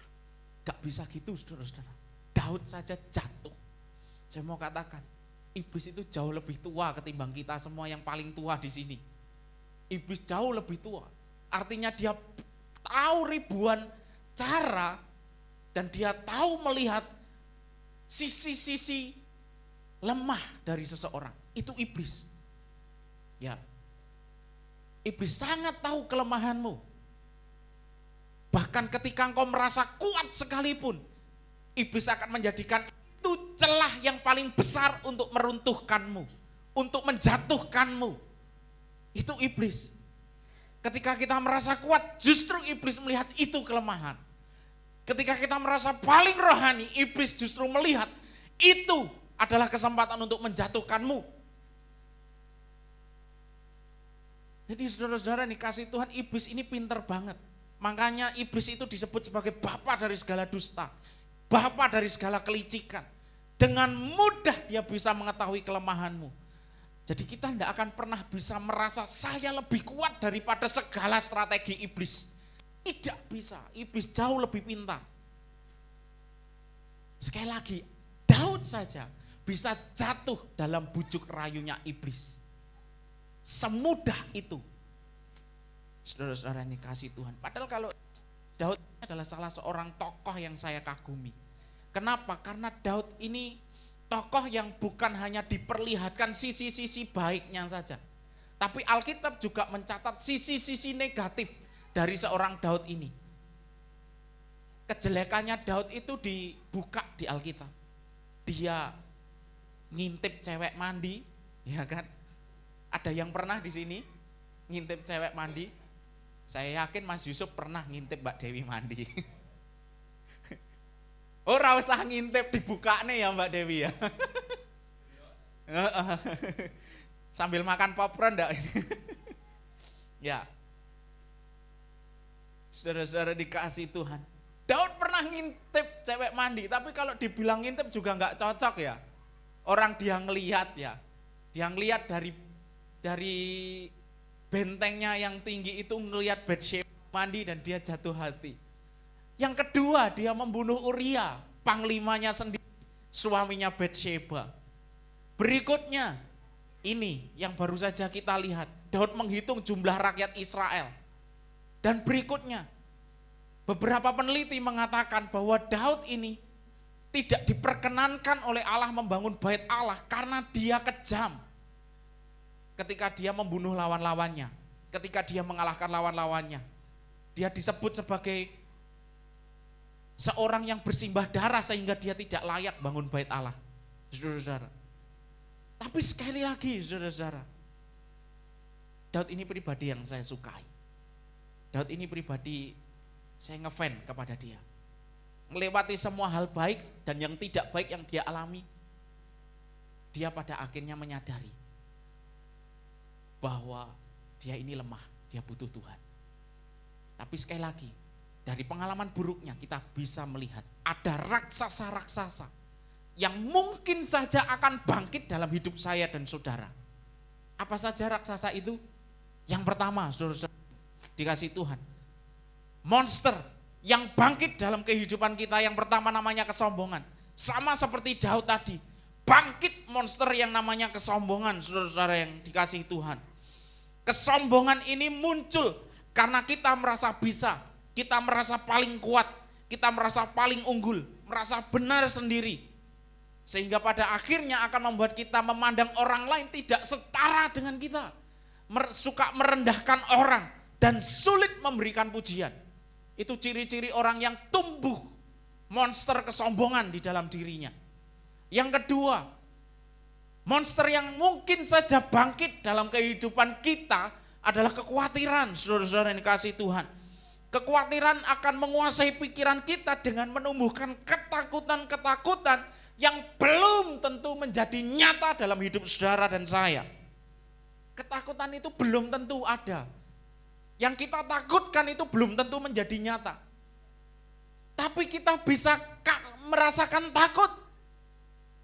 gak bisa gitu saudara-saudara. Daud saja jatuh. Saya mau katakan, iblis itu jauh lebih tua ketimbang kita semua yang paling tua di sini. Iblis jauh lebih tua. Artinya dia tahu ribuan cara dan dia tahu melihat sisi-sisi lemah dari seseorang. Itu iblis. Ya. Iblis sangat tahu kelemahanmu. Bahkan ketika engkau merasa kuat sekalipun, iblis akan menjadikan itu celah yang paling besar untuk meruntuhkanmu, untuk menjatuhkanmu. Itu iblis. Ketika kita merasa kuat, justru iblis melihat itu kelemahan. Ketika kita merasa paling rohani, iblis justru melihat itu adalah kesempatan untuk menjatuhkanmu. Jadi saudara-saudara nih, kasih Tuhan, iblis ini pinter banget. Makanya iblis itu disebut sebagai bapa dari segala dusta, bapa dari segala kelicikan. Dengan mudah dia bisa mengetahui kelemahanmu. Jadi kita tidak akan pernah bisa merasa saya lebih kuat daripada segala strategi iblis. Tidak bisa, iblis jauh lebih pintar. Sekali lagi, Daud saja bisa jatuh dalam bujuk rayunya iblis. Semudah itu. Saudara-saudara ini kasih Tuhan. Padahal kalau Daud adalah salah seorang tokoh yang saya kagumi. Kenapa? Karena Daud ini tokoh yang bukan hanya diperlihatkan sisi-sisi baiknya saja. Tapi Alkitab juga mencatat sisi-sisi negatif dari seorang Daud ini. Kejelekannya Daud itu dibuka di Alkitab. Dia ngintip cewek mandi, ya kan? Ada yang pernah di sini ngintip cewek mandi? Saya yakin Mas Yusuf pernah ngintip Mbak Dewi mandi. Oh, ora usah ngintip, dibuka nih ya Mbak Dewi ya. Sambil makan popcorn enggak? Ya. Saudara-saudara dikasih Tuhan. Daud pernah ngintip cewek mandi, tapi kalau dibilang ngintip juga enggak cocok ya. Orang dia ngelihat ya. Dia ngelihat dari bentengnya yang tinggi itu, ngelihat Batsheba mandi dan dia jatuh hati. Yang kedua, dia membunuh Uria, panglimanya sendiri, suaminya Batsheba. Berikutnya, ini yang baru saja kita lihat, Daud menghitung jumlah rakyat Israel. Dan berikutnya, beberapa peneliti mengatakan bahwa Daud ini tidak diperkenankan oleh Allah membangun bait Allah karena dia kejam. Ketika dia membunuh lawan-lawannya, ketika dia mengalahkan lawan-lawannya, dia disebut sebagai seorang yang bersimbah darah sehingga dia tidak layak bangun bait Allah. Saudara-saudara. Tapi sekali lagi saudara-saudara, Daud ini pribadi yang saya sukai. Daud ini pribadi saya ngefan kepada dia. Melewati semua hal baik dan yang tidak baik yang dia alami, dia pada akhirnya menyadari bahwa dia ini lemah, dia butuh Tuhan. Tapi sekali lagi, dari pengalaman buruknya kita bisa melihat ada raksasa-raksasa yang mungkin saja akan bangkit dalam hidup saya dan saudara. Apa saja raksasa itu? Yang pertama, saudara dikasih Tuhan, monster yang bangkit dalam kehidupan kita, yang pertama namanya kesombongan. Sama seperti Daud tadi, bangkit monster yang namanya kesombongan, saudara-saudara yang dikasih Tuhan. Kesombongan ini muncul karena kita merasa bisa, kita merasa paling kuat, kita merasa paling unggul, merasa benar sendiri. Sehingga pada akhirnya akan membuat kita memandang orang lain tidak setara dengan kita. Suka merendahkan orang dan sulit memberikan pujian. Itu ciri-ciri orang yang tumbuh monster kesombongan di dalam dirinya. Yang kedua, Monster yang mungkin saja bangkit dalam kehidupan kita adalah kekhawatiran, saudara-saudara yang dikasihi Tuhan. Kekhawatiran akan menguasai pikiran kita dengan menumbuhkan ketakutan-ketakutan yang belum tentu menjadi nyata dalam hidup saudara dan saya. Ketakutan itu belum tentu ada. Yang kita takutkan itu belum tentu menjadi nyata. Tapi kita bisa merasakan takut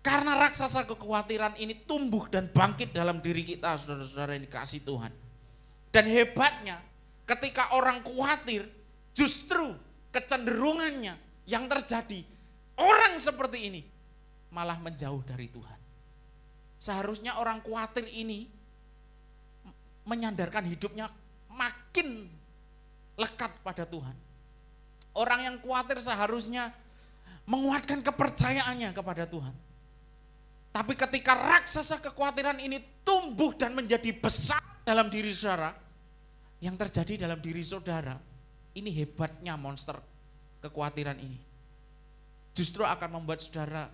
karena raksasa kekhawatiran ini tumbuh dan bangkit dalam diri kita, saudara-saudara yang dikasihi Tuhan. Dan hebatnya, ketika orang khawatir, justru kecenderungannya yang terjadi, orang seperti ini malah menjauh dari Tuhan. Seharusnya orang khawatir ini menyandarkan hidupnya makin lekat pada Tuhan. Orang yang khawatir seharusnya menguatkan kepercayaannya kepada Tuhan. Tapi ketika raksasa kekhawatiran ini tumbuh dan menjadi besar dalam diri saudara, yang terjadi dalam diri saudara, ini hebatnya monster kekhawatiran ini. Justru akan membuat saudara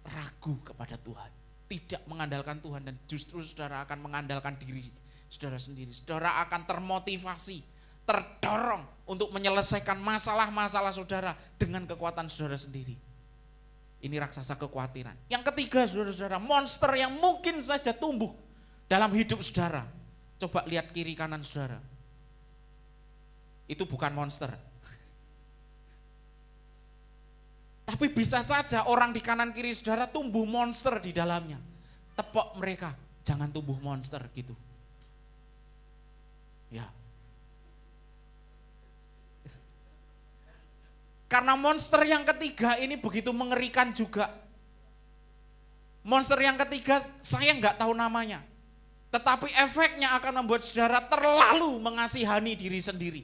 ragu kepada Tuhan, tidak mengandalkan Tuhan, dan justru saudara akan mengandalkan diri saudara sendiri. Saudara akan termotivasi, terdorong untuk menyelesaikan masalah-masalah saudara dengan kekuatan saudara sendiri. Ini raksasa kekhawatiran. Yang ketiga, saudara-saudara, monster yang mungkin saja tumbuh dalam hidup saudara. Coba lihat kiri kanan saudara. Itu bukan monster. Tapi bisa saja orang di kanan kiri saudara tumbuh monster di dalamnya. Tepok mereka, jangan tumbuh monster gitu. Ya. Karena monster yang ketiga ini begitu mengerikan juga. Monster yang ketiga saya nggak tahu namanya. Tetapi efeknya akan membuat saudara terlalu mengasihani diri sendiri.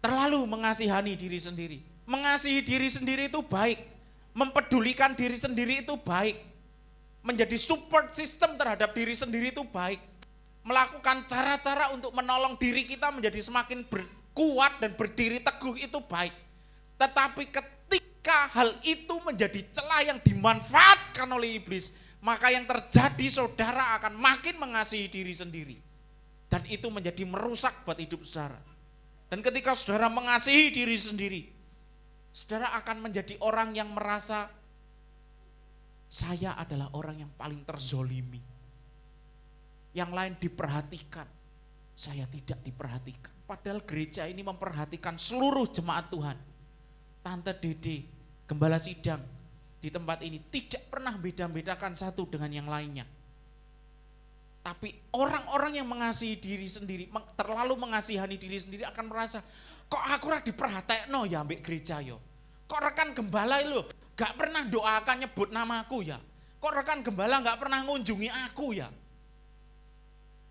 Terlalu mengasihani diri sendiri. Mengasihi diri sendiri itu baik. Mempedulikan diri sendiri itu baik. Menjadi support system terhadap diri sendiri itu baik. Melakukan cara-cara untuk menolong diri kita menjadi semakin kuat dan berdiri teguh itu baik. Tetapi ketika hal itu menjadi celah yang dimanfaatkan oleh iblis, maka yang terjadi saudara akan makin mengasihi diri sendiri. Dan itu menjadi merusak buat hidup saudara. Dan ketika saudara mengasihi diri sendiri, saudara akan menjadi orang yang merasa saya adalah orang yang paling terzolimi. Yang lain diperhatikan, saya tidak diperhatikan. Padahal gereja ini memperhatikan seluruh jemaat Tuhan. Tante Dede, gembala sidang di tempat ini tidak pernah beda-bedakan satu dengan yang lainnya. Tapi orang-orang yang mengasihi diri sendiri, terlalu mengasihani diri sendiri akan merasa, kok aku ora diperhatekno ya ambek gereja yo. Kok rekan gembala lo gak pernah doakan nyebut namaku ya. Kok rekan gembala gak pernah ngunjungi aku ya.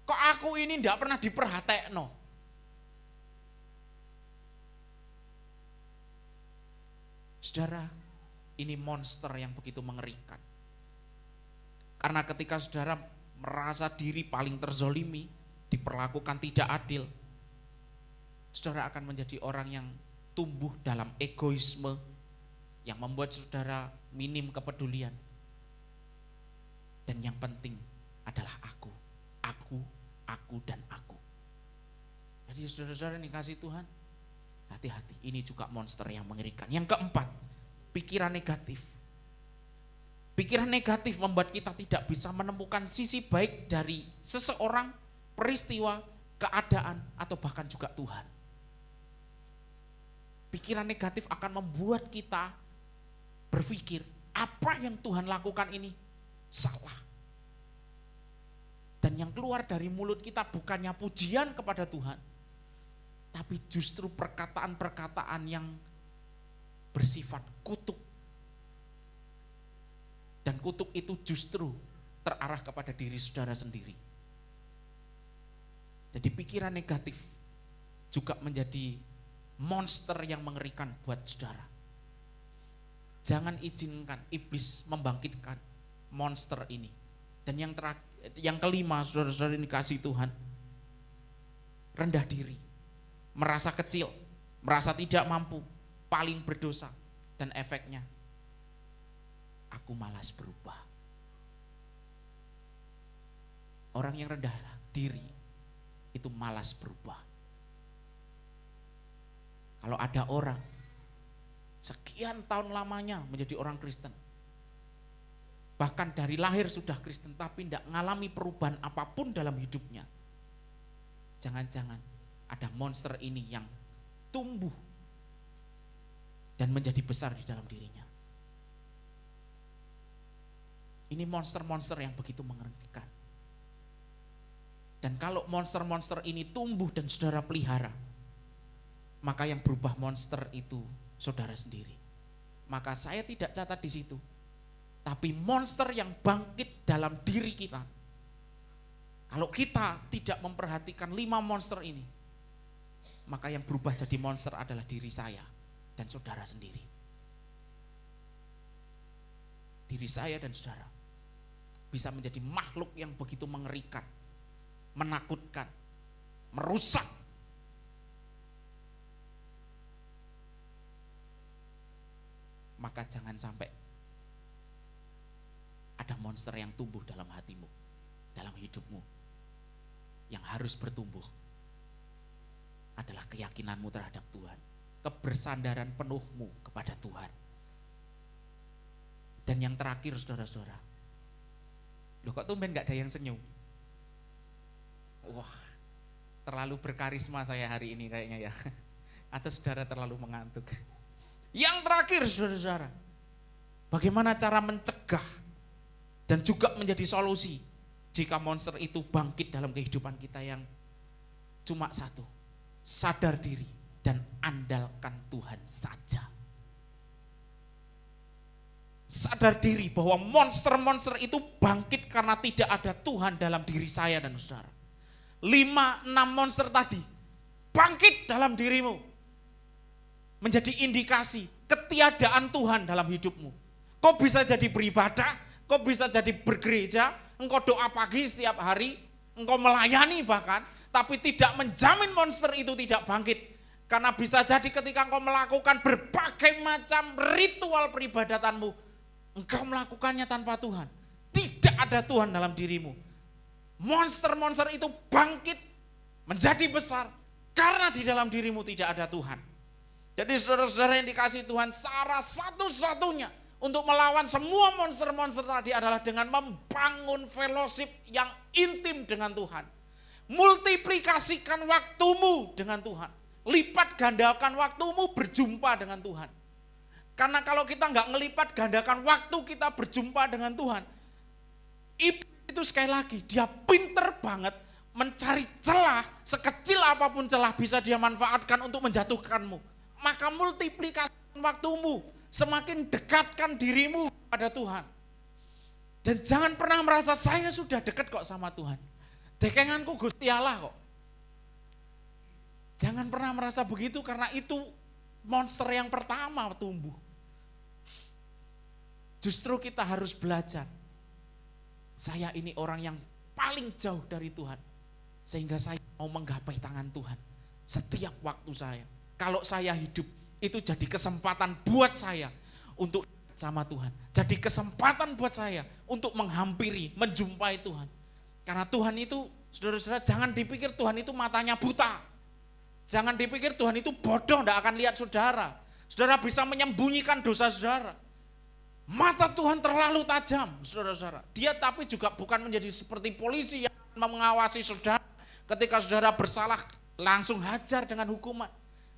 Kok aku ini gak pernah diperhatekno. Saudara, ini monster yang begitu mengerikan. Karena ketika saudara merasa diri paling terzolimi, diperlakukan tidak adil, saudara akan menjadi orang yang tumbuh dalam egoisme, yang membuat saudara minim kepedulian. Dan yang penting adalah aku, dan aku. Jadi saudara-saudara yang dikasihi Tuhan, hati-hati, ini juga monster yang mengerikan. Yang keempat, pikiran negatif. Pikiran negatif membuat kita tidak bisa menemukan sisi baik dari seseorang, peristiwa, keadaan, atau bahkan juga Tuhan. Pikiran negatif akan membuat kita berpikir, apa yang Tuhan lakukan ini salah. Dan yang keluar dari mulut kita bukannya pujian kepada Tuhan, tapi justru perkataan-perkataan yang bersifat kutuk. Dan kutuk itu justru terarah kepada diri saudara sendiri. Jadi pikiran negatif juga menjadi monster yang mengerikan buat saudara. Jangan izinkan iblis membangkitkan monster ini. Dan yang kelima, saudara-saudara yang dikasihi Tuhan, rendah diri. Merasa kecil, merasa tidak mampu, paling berdosa, dan efeknya aku malas berubah. Orang yang rendah diri itu malas berubah. Kalau ada orang sekian tahun lamanya menjadi orang Kristen, bahkan dari lahir sudah Kristen tapi tidak mengalami perubahan apapun dalam hidupnya, jangan-jangan ada monster ini yang tumbuh dan menjadi besar di dalam dirinya. Ini monster-monster yang begitu mengerikan. Dan kalau monster-monster ini tumbuh dan saudara pelihara, maka yang berubah monster itu saudara sendiri. Maka saya tidak catat di situ. Tapi monster yang bangkit dalam diri kita, kalau kita tidak memperhatikan 5 monster ini, maka yang berubah jadi monster adalah diri saya dan saudara sendiri. Diri saya dan saudara bisa menjadi makhluk yang begitu mengerikan, menakutkan, merusak. Maka jangan sampai ada monster yang tumbuh dalam hatimu, dalam hidupmu. Yang harus bertumbuh adalah keyakinanmu terhadap Tuhan, kebersandaran penuhmu kepada Tuhan. Dan yang terakhir saudara-saudara, loh kok tumben gak ada yang senyum? Wah, terlalu berkarisma saya hari ini kayaknya ya. Atau saudara terlalu mengantuk? Yang terakhir saudara-saudara, bagaimana cara mencegah dan juga menjadi solusi jika monster itu bangkit dalam kehidupan kita? Yang cuma satu, sadar diri dan andalkan Tuhan saja. Sadar diri bahwa monster-monster itu bangkit karena tidak ada Tuhan dalam diri saya dan saudara. 5-6 monster tadi bangkit dalam dirimu, menjadi indikasi ketiadaan Tuhan dalam hidupmu. Kau bisa jadi beribadah, kau bisa jadi bergereja, engkau doa pagi setiap hari, engkau melayani bahkan, tapi tidak menjamin monster itu tidak bangkit. Karena bisa jadi ketika engkau melakukan berbagai macam ritual peribadatanmu, engkau melakukannya tanpa Tuhan. Tidak ada Tuhan dalam dirimu. Monster-monster itu bangkit menjadi besar karena di dalam dirimu tidak ada Tuhan. Jadi saudara-saudara yang dikasihi Tuhan, cara satu-satunya untuk melawan semua monster-monster tadi adalah dengan membangun fellowship yang intim dengan Tuhan. Multiplikasikan waktumu dengan Tuhan. Lipat gandakan waktumu berjumpa dengan Tuhan. Karena kalau kita nggak ngelipat gandakan waktu kita berjumpa dengan Tuhan, itu sekali lagi dia pinter banget mencari celah, sekecil apapun celah bisa dia manfaatkan untuk menjatuhkanmu. Maka multiplikasikan waktumu, semakin dekatkan dirimu pada Tuhan. Dan jangan pernah merasa saya sudah dekat kok sama Tuhan. Dekenganku Gusti Allah kok. Jangan pernah merasa begitu karena itu monster yang pertama tumbuh. Justru kita harus belajar. Saya ini orang yang paling jauh dari Tuhan. Sehingga saya mau menggapai tangan Tuhan setiap waktu saya. Kalau saya hidup, itu jadi kesempatan buat saya untuk sama Tuhan. Jadi kesempatan buat saya untuk menghampiri, menjumpai Tuhan. Karena Tuhan itu, saudara-saudara, jangan dipikir Tuhan itu matanya buta. Jangan dipikir Tuhan itu bodoh, tidak akan lihat saudara. Saudara bisa menyembunyikan dosa saudara. Mata Tuhan terlalu tajam, saudara-saudara. Dia tapi juga bukan menjadi seperti polisi yang mengawasi saudara. Ketika saudara bersalah, langsung hajar dengan hukuman.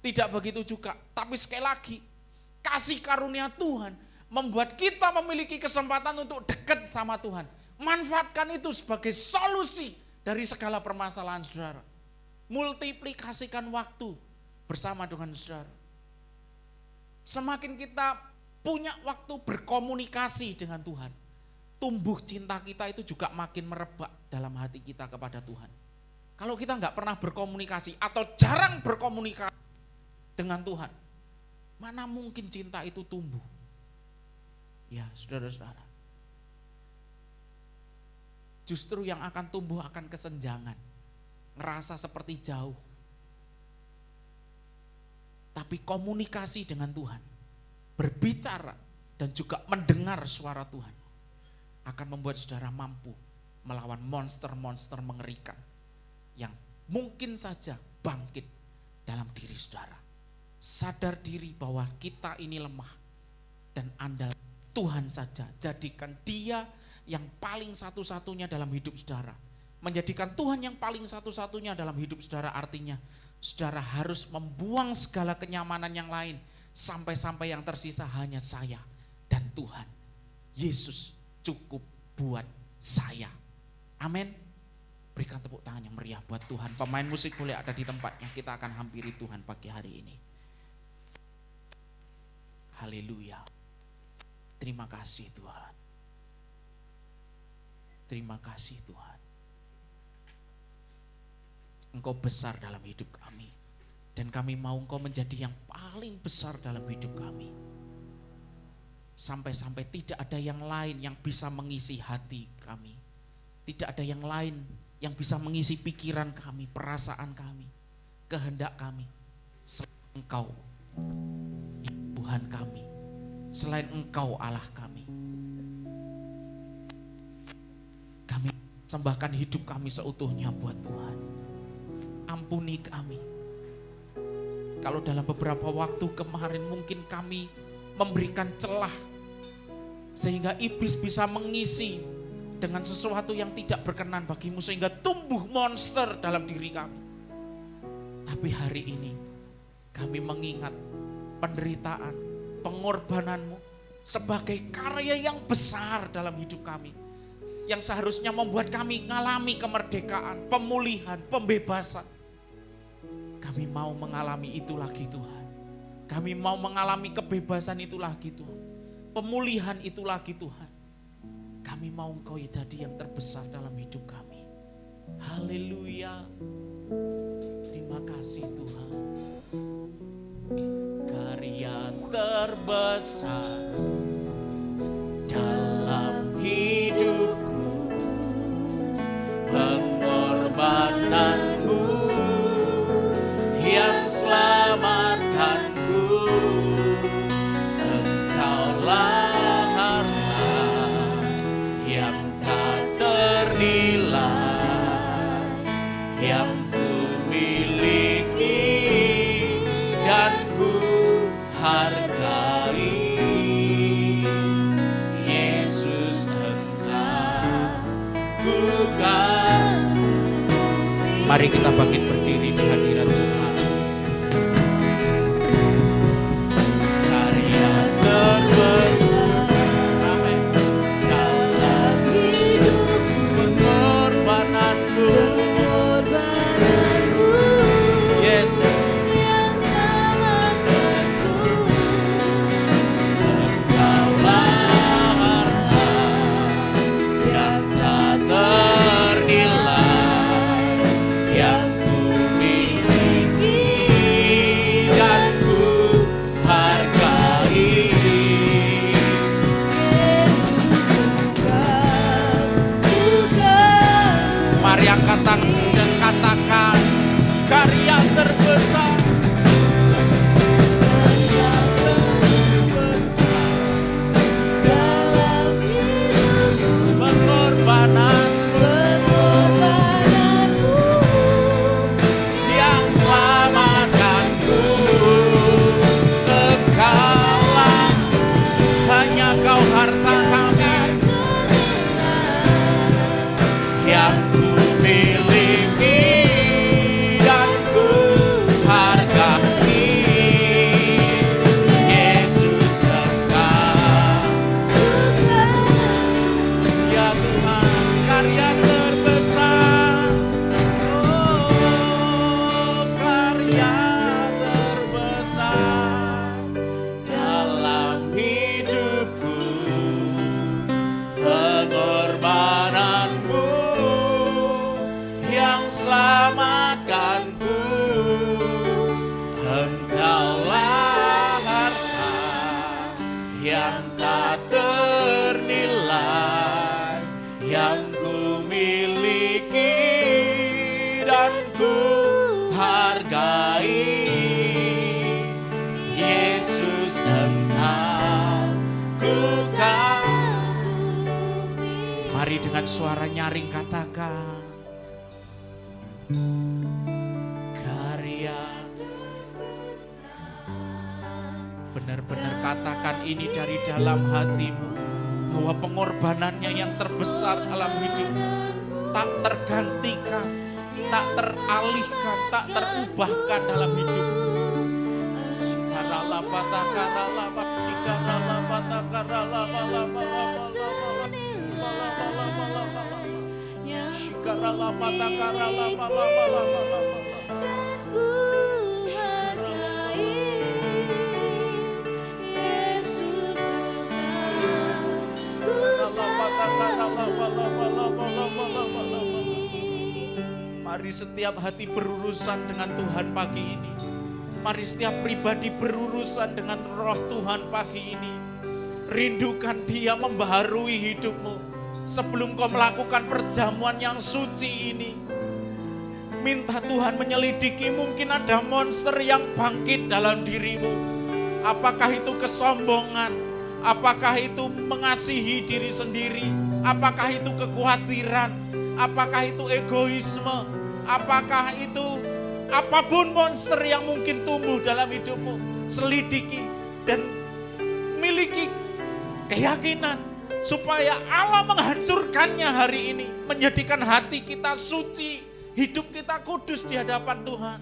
Tidak begitu juga, tapi sekali lagi, kasih karunia Tuhan membuat kita memiliki kesempatan untuk dekat sama Tuhan. Manfaatkan itu sebagai solusi dari segala permasalahan saudara. Multiplikasikan waktu bersama dengan saudara. Semakin kita punya waktu berkomunikasi dengan Tuhan, tumbuh cinta kita itu juga makin merebak dalam hati kita kepada Tuhan. Kalau kita nggak pernah berkomunikasi atau jarang berkomunikasi dengan Tuhan, mana mungkin cinta itu tumbuh? Ya saudara-saudara, justru yang akan tumbuh akan kesenjangan, ngerasa seperti jauh. Tapi komunikasi dengan Tuhan, berbicara dan juga mendengar suara Tuhan akan membuat saudara mampu melawan monster-monster mengerikan yang mungkin saja bangkit dalam diri saudara. Sadar diri bahwa kita ini lemah dan andal Tuhan saja. Jadikan Dia yang paling satu-satunya dalam hidup saudara. Menjadikan Tuhan yang paling satu-satunya dalam hidup saudara artinya saudara harus membuang segala kenyamanan yang lain sampai-sampai yang tersisa hanya saya dan Tuhan. Yesus cukup buat saya. Amin. Berikan tepuk tangan yang meriah buat Tuhan. Pemain musik boleh ada di tempatnya. Kita akan hampiri Tuhan pagi hari ini. Haleluya. Terima kasih Tuhan. Terima kasih Tuhan. Engkau besar dalam hidup kami. Dan kami mau Engkau menjadi yang paling besar dalam hidup kami. Sampai-sampai tidak ada yang lain yang bisa mengisi hati kami. Tidak ada yang lain yang bisa mengisi pikiran kami, perasaan kami, kehendak kami. Selain Engkau, Tuhan kami. Selain Engkau Allah kami. Kami sembahkan hidup kami seutuhnya buat Tuhan. Ampuni kami. Kalau dalam beberapa waktu kemarin mungkin kami memberikan celah sehingga iblis bisa mengisi dengan sesuatu yang tidak berkenan bagimu sehingga tumbuh monster dalam diri kami. Tapi hari ini kami mengingat penderitaan, pengorbananmu sebagai karya yang besar dalam hidup kami. Yang seharusnya membuat kami mengalami kemerdekaan, pemulihan, pembebasan. Kami mau mengalami itu lagi Tuhan. Kami mau mengalami kebebasan itu lagi Tuhan. Pemulihan itu lagi Tuhan. Kami mau Engkau jadi yang terbesar dalam hidup kami. Haleluya. Terima kasih Tuhan. Karya terbesar dalam hidupku, pengorbananmu yang selamatkanku. Engkaulah harta yang tak ternilai, yang ku miliki dan ku hargai. Yesus Engkau ku kagumi. Mari kita bangkit berdiri di hadirat Tuhan. Karya terbesar dalam hidupku, pengorbananmu, yes, yang selamatkanku. Engkaulah harta yang tak ternilai, yang ku miliki dan ku hargai. Mari angkat tangan dan katakan karya terbesar. Karya terbesar dalam hidupku, pengorbananmu yang selamatkanku. Engkaulah, hanya Kau harta kami yang ku miliki dan ku hargai. Yesus Engkau, ya Tuhan, karya terbesar. Oh, karya terbesar dalam hidupku, pengorbananmu yang selamatkanku. Engkaulah harta yang tak ternilai, yang ku miliki dan ku hargai. Yesus Engkau ku kagumi. Mari dengan suara nyaring katakan, karya. Benar-benar katakan ini dari dalam hatimu, bahwa pengorbanannya yang terbesar dalam hidupmu tak tergantikan, tak teralihkan, tak terubahkan dalam hidupmu. Mari setiap hati berurusan dengan Tuhan pagi ini. Mari setiap pribadi berurusan dengan roh Tuhan pagi ini. Rindukan Dia membaharui hidupmu. Sebelum kau melakukan perjamuan yang suci ini, minta Tuhan menyelidiki, mungkin ada monster yang bangkit dalam dirimu. Apakah itu kesombongan? Apakah itu mengasihi diri sendiri? Apakah itu kekhawatiran? Apakah itu egoisme? Apakah itu apapun monster yang mungkin tumbuh dalam hidupmu? Selidiki dan miliki keyakinan supaya Allah menghancurkannya hari ini, menjadikan hati kita suci, hidup kita kudus di hadapan Tuhan.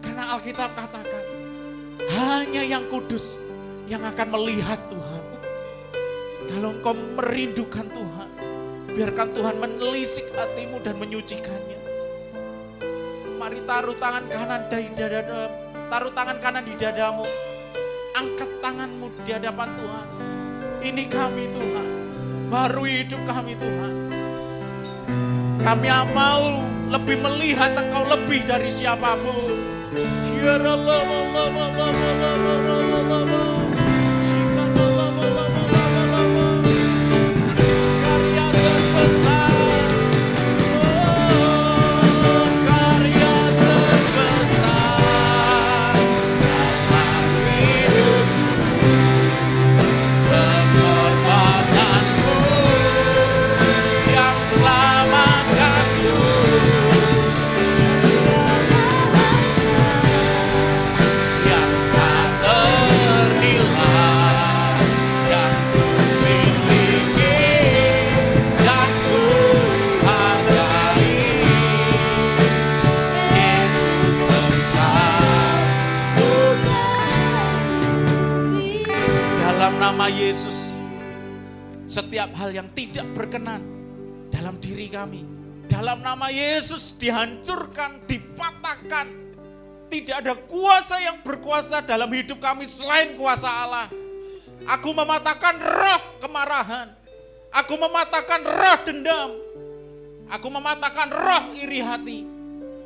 Karena Alkitab katakan, hanya yang kudus yang akan melihat Tuhan. Kalau engkau merindukan Tuhan, biarkan Tuhan menelisik hatimu dan menyucikannya. Mari taruh tangan kanan di dadamu, taruh tangan kanan di dadamu. Angkat tanganmu di hadapan Tuhan. Ini kami Tuhan, baru hidup kami Tuhan. Kami mau lebih melihat Engkau lebih dari siapapun. Yesus, setiap hal yang tidak berkenan dalam diri kami, dalam nama Yesus dihancurkan, dipatahkan. Tidak ada kuasa yang berkuasa dalam hidup kami selain kuasa Allah. Aku mematahkan roh kemarahan, aku mematahkan roh dendam, aku mematahkan roh iri hati,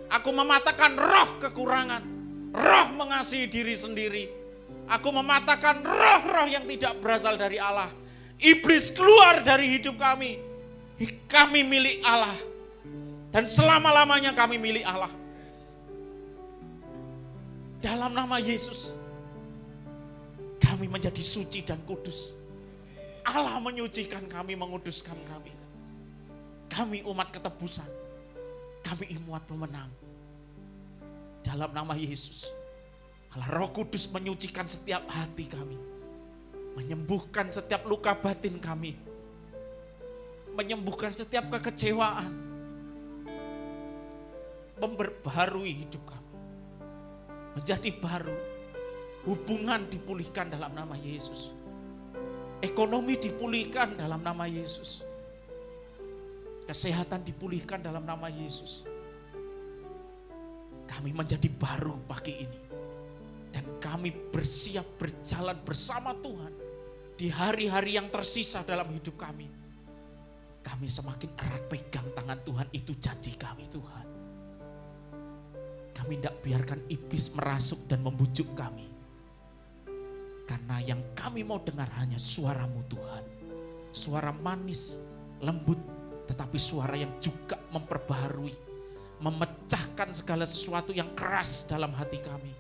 aku mematahkan roh kekurangan, roh mengasihi diri sendiri. Aku mematahkan roh-roh yang tidak berasal dari Allah. Iblis keluar dari hidup kami. Kami milik Allah. Dan selama-lamanya kami milik Allah. Dalam nama Yesus, kami menjadi suci dan kudus. Allah menyucikan kami, menguduskan kami. Kami umat ketebusan. Kami umat pemenang. Dalam nama Yesus. Allah Roh Kudus menyucikan setiap hati kami, menyembuhkan setiap luka batin kami, menyembuhkan setiap kekecewaan, memperbaharui hidup kami, menjadi baru, hubungan dipulihkan dalam nama Yesus, ekonomi dipulihkan dalam nama Yesus, kesehatan dipulihkan dalam nama Yesus. Kami menjadi baru pagi ini. Dan kami bersiap berjalan bersama Tuhan di hari-hari yang tersisa dalam hidup kami. Kami semakin erat pegang tangan Tuhan, itu janji kami Tuhan. Kami tidak biarkan iblis merasuk dan membujuk kami. Karena yang kami mau dengar hanya suara-Mu Tuhan. Suara manis, lembut, tetapi suara yang juga memperbaharui, memecahkan segala sesuatu yang keras dalam hati kami.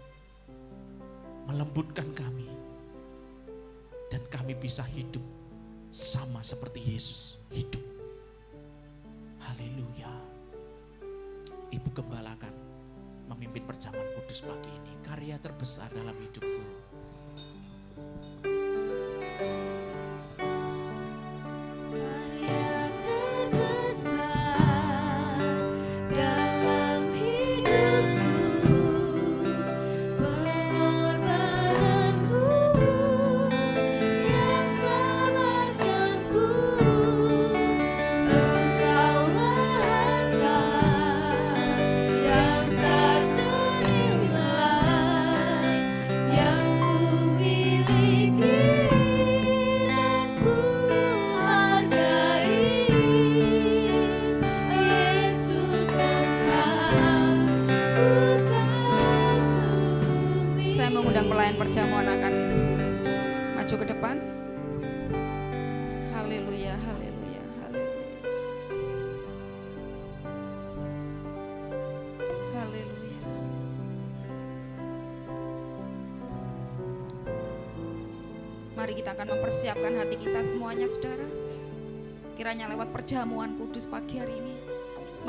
Melembutkan kami, dan kami bisa hidup sama seperti Yesus hidup. Haleluya. Ibu Gembala akan memimpin perjamuan kudus pagi ini. Karya terbesar dalam hidupku. Perjamuan akan maju ke depan. Haleluya, haleluya, haleluya. Haleluya. Mari kita akan mempersiapkan hati kita semuanya, saudara. Kiranya lewat perjamuan kudus pagi hari ini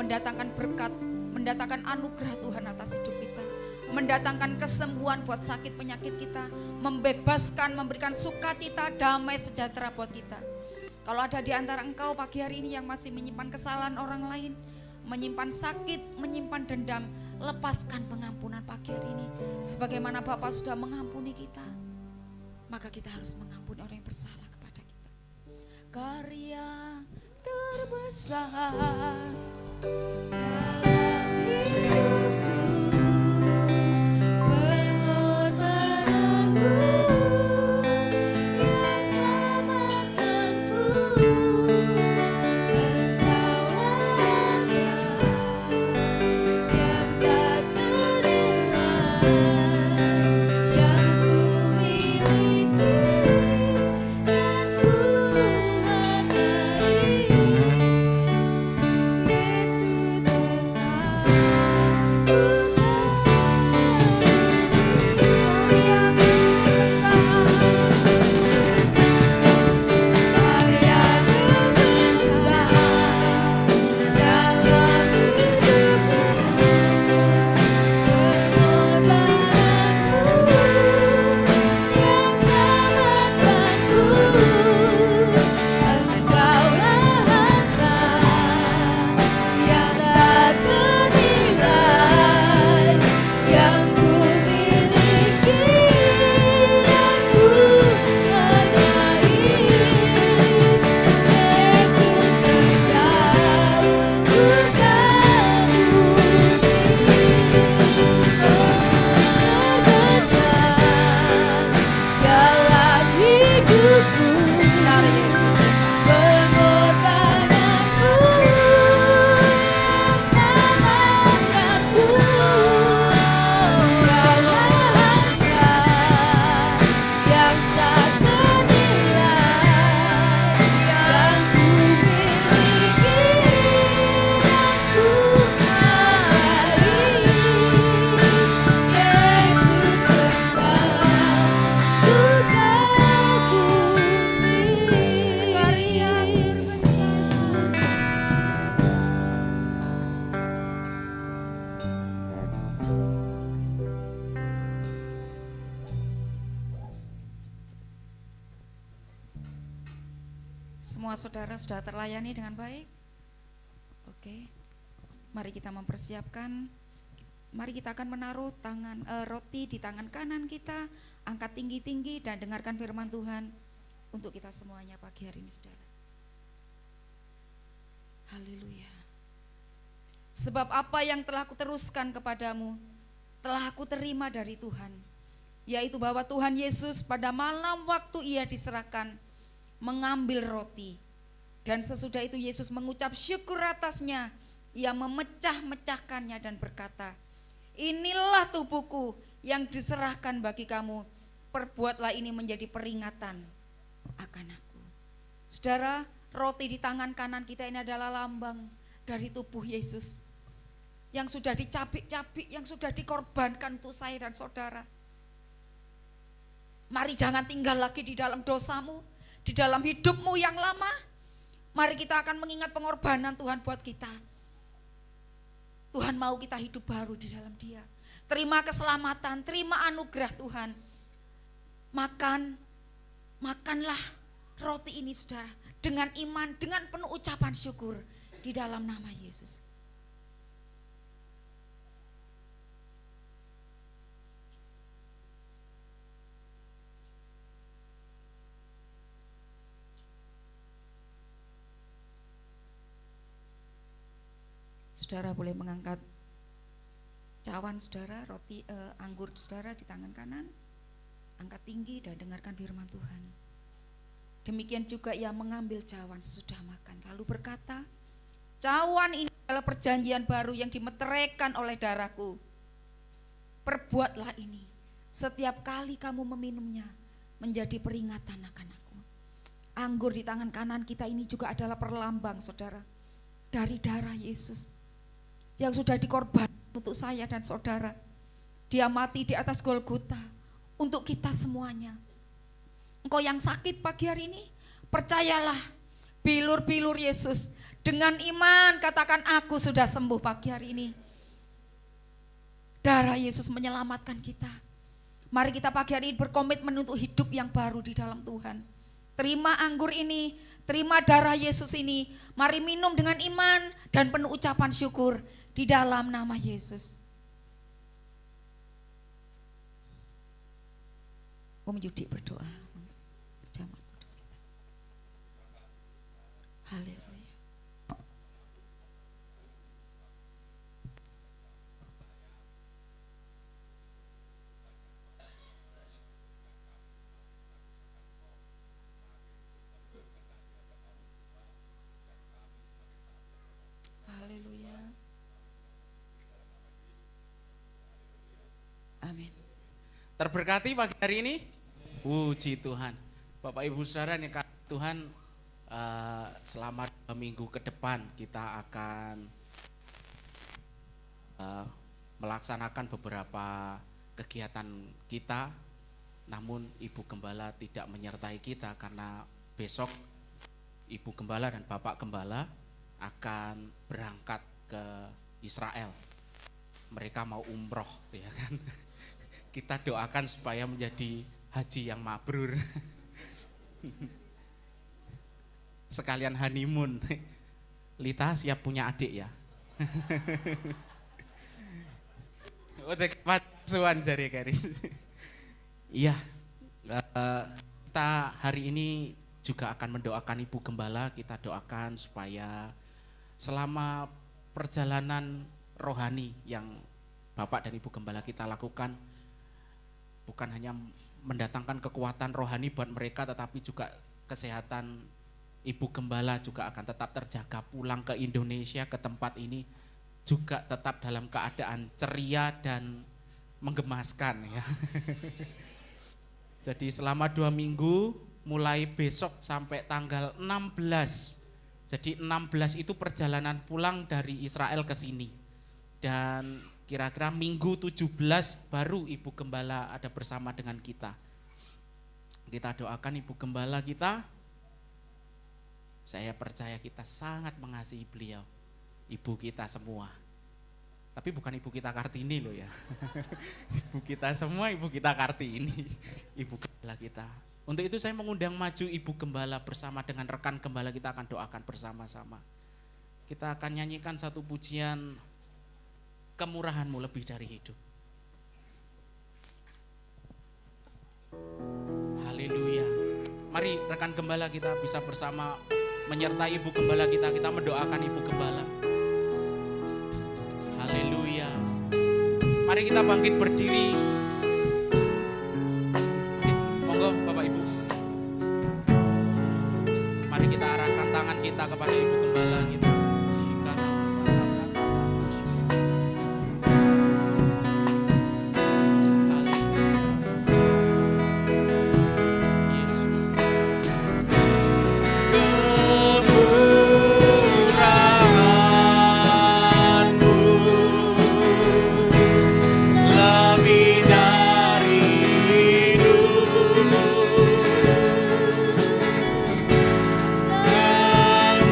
mendatangkan berkat, mendatangkan anugerah Tuhan atas hidup kita, mendatangkan kesembuhan buat sakit penyakit kita, membebaskan, memberikan sukacita, damai sejahtera buat kita. Kalau ada di antara engkau pagi hari ini yang masih menyimpan kesalahan orang lain, menyimpan sakit, menyimpan dendam, lepaskan pengampunan pagi hari ini. Sebagaimana Bapa sudah mengampuni kita, maka kita harus mengampuni orang yang bersalah kepada kita. Karya terbesar semua saudara sudah terlayani dengan baik? Oke. Mari kita mempersiapkan. Mari kita akan menaruh roti di tangan kanan kita, angkat tinggi-tinggi dan dengarkan firman Tuhan untuk kita semuanya pagi hari ini, saudara. Haleluya. Sebab apa yang telah kuteruskan kepadamu telah aku terima dari Tuhan, yaitu bahwa Tuhan Yesus pada malam waktu ia diserahkan mengambil roti, dan sesudah itu Yesus mengucap syukur atasnya, ia memecah-mecahkannya dan berkata, inilah tubuhku yang diserahkan bagi kamu, perbuatlah ini menjadi peringatan akan aku. Saudara, roti di tangan kanan kita ini adalah lambang dari tubuh Yesus yang sudah dicabik-cabik, yang sudah dikorbankan untuk saya dan saudara. Mari jangan tinggal lagi di dalam dosamu, di dalam hidupmu yang lama. Mari kita akan mengingat pengorbanan Tuhan buat kita. Tuhan mau kita hidup baru di dalam Dia. Terima keselamatan, terima anugerah Tuhan. Makanlah roti ini saudara, dengan iman, dengan penuh ucapan syukur di dalam nama Yesus. Saudara boleh mengangkat cawan saudara, roti anggur saudara di tangan kanan, angkat tinggi dan dengarkan firman Tuhan. Demikian juga ia mengambil cawan sesudah makan, lalu berkata, cawan ini adalah perjanjian baru yang dimeteraikan oleh darahku. Perbuatlah ini setiap kali kamu meminumnya, menjadi peringatan akan aku. Anggur di tangan kanan kita ini juga adalah perlambang saudara, dari darah Yesus yang sudah dikorbankan untuk saya dan saudara. Dia mati di atas Golgota untuk kita semuanya. Engkau yang sakit pagi hari ini, percayalah, bilur-bilur Yesus. Dengan iman katakan, aku sudah sembuh pagi hari ini. Darah Yesus menyelamatkan kita. Mari kita pagi hari ini berkomitmen untuk hidup yang baru di dalam Tuhan. Terima anggur ini, terima darah Yesus ini. Mari minum dengan iman dan penuh ucapan syukur di dalam nama Yesus. Om Yudi berdoa berjamaah kudus kita. Haleluya. Haleluya. Amin. Terberkati pagi hari ini. Puji Tuhan. Bapak Ibu Saudara nih Tuhan, selama 2 minggu ke depan kita akan melaksanakan beberapa kegiatan kita. Namun Ibu Gembala tidak menyertai kita karena besok Ibu Gembala dan Bapak Gembala akan berangkat ke Israel. Mereka mau umroh, ya kan? Kita doakan supaya menjadi haji yang mabrur. Sekalian honeymoon. Lita siap punya adik ya? Udah pasuan jari Karis. Iya, kita hari ini juga akan mendoakan Ibu Gembala. Kita doakan supaya selama perjalanan rohani yang Bapak dan Ibu Gembala kita lakukan, bukan hanya mendatangkan kekuatan rohani buat mereka, tetapi juga kesehatan Ibu Gembala juga akan tetap terjaga. Pulang ke Indonesia, ke tempat ini juga tetap dalam keadaan ceria dan menggemaskan ya. Jadi selama 2 minggu, mulai besok sampai tanggal 16. Jadi 16 itu perjalanan pulang dari Israel ke sini. Dan kira-kira minggu 17 baru Ibu Gembala ada bersama dengan kita. Kita doakan Ibu Gembala kita. Saya percaya kita sangat mengasihi beliau. Ibu kita semua. Tapi bukan Ibu kita Kartini loh ya. Ibu kita semua, Ibu kita Kartini. Ibu Gembala kita. Untuk itu saya mengundang maju Ibu Gembala bersama dengan rekan Gembala, kita akan doakan bersama-sama. Kita akan nyanyikan satu pujian, Kemurahan-Mu lebih dari hidup. Haleluya. Mari rekan Gembala kita bisa bersama menyertai Ibu Gembala kita mendoakan Ibu Gembala. Haleluya. Mari kita bangkit berdiri. Monggo Bapak Ibu. Mari kita arahkan tangan kita kepada Ibu Gembala kita. Kemurahan-Mu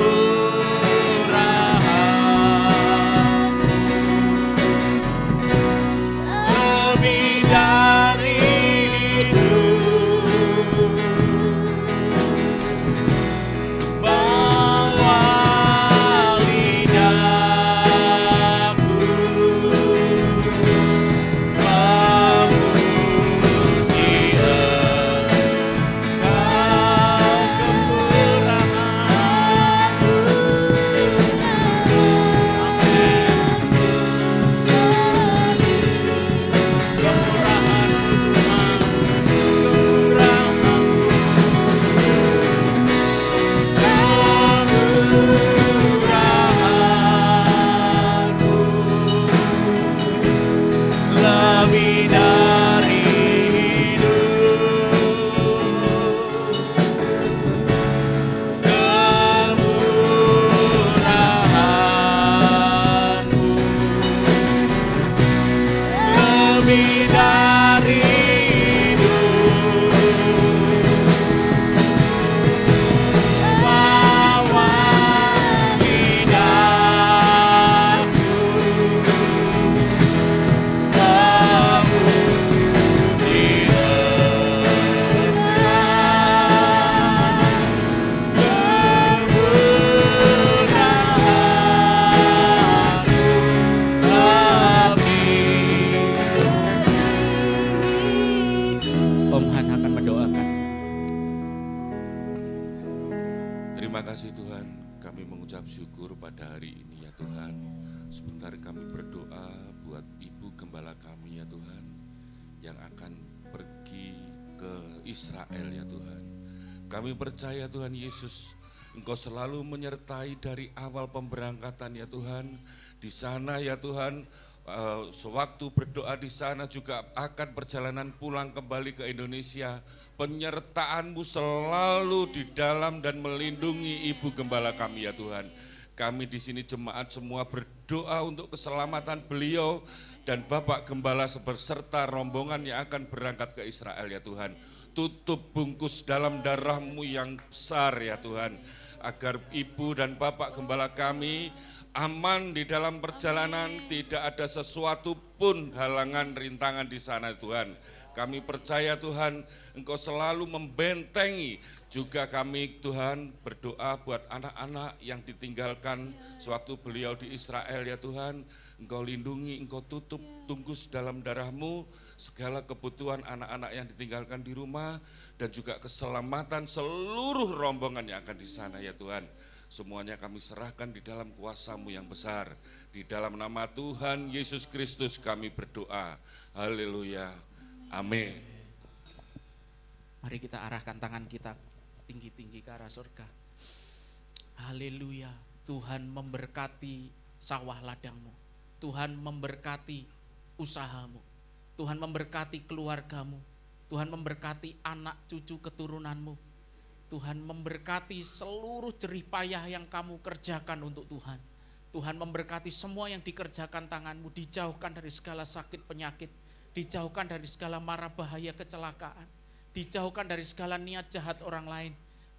Terima kasih Tuhan, kami mengucap syukur pada hari ini ya Tuhan. Sebentar kami berdoa buat Ibu Gembala kami ya Tuhan, yang akan pergi ke Israel ya Tuhan. Kami percaya Tuhan Yesus, Engkau selalu menyertai dari awal pemberangkatan ya Tuhan. Di sana ya Tuhan, sewaktu berdoa di sana juga akan perjalanan pulang kembali ke Indonesia. Penyertaan-Mu selalu di dalam dan melindungi Ibu Gembala kami ya Tuhan. Kami di sini jemaat semua berdoa untuk keselamatan beliau dan Bapak Gembala beserta rombongan yang akan berangkat ke Israel ya Tuhan. Tutup bungkus dalam darah-Mu yang besar ya Tuhan, agar Ibu dan Bapak Gembala kami aman di dalam perjalanan, tidak ada sesuatu pun halangan rintangan di sana Tuhan. Kami percaya Tuhan, Engkau selalu membentengi. Juga kami Tuhan berdoa buat anak-anak yang ditinggalkan sewaktu beliau di Israel ya Tuhan. Engkau lindungi, Engkau tutup tunggus dalam darah-Mu segala kebutuhan anak-anak yang ditinggalkan di rumah, dan juga keselamatan seluruh rombongan yang akan di sana ya Tuhan. Semuanya kami serahkan di dalam kuasa-Mu yang besar. Di dalam nama Tuhan Yesus Kristus kami berdoa. Haleluya. Amin. Mari kita arahkan tangan kita tinggi-tinggi ke arah surga. Haleluya. Tuhan memberkati sawah ladangmu. Tuhan memberkati usahamu. Tuhan memberkati keluargamu. Tuhan memberkati anak cucu keturunanmu. Tuhan memberkati seluruh jerih payah yang kamu kerjakan untuk Tuhan. Tuhan memberkati semua yang dikerjakan tanganmu, dijauhkan dari segala sakit penyakit, dijauhkan dari segala mara bahaya kecelakaan, dijauhkan dari segala niat jahat orang lain.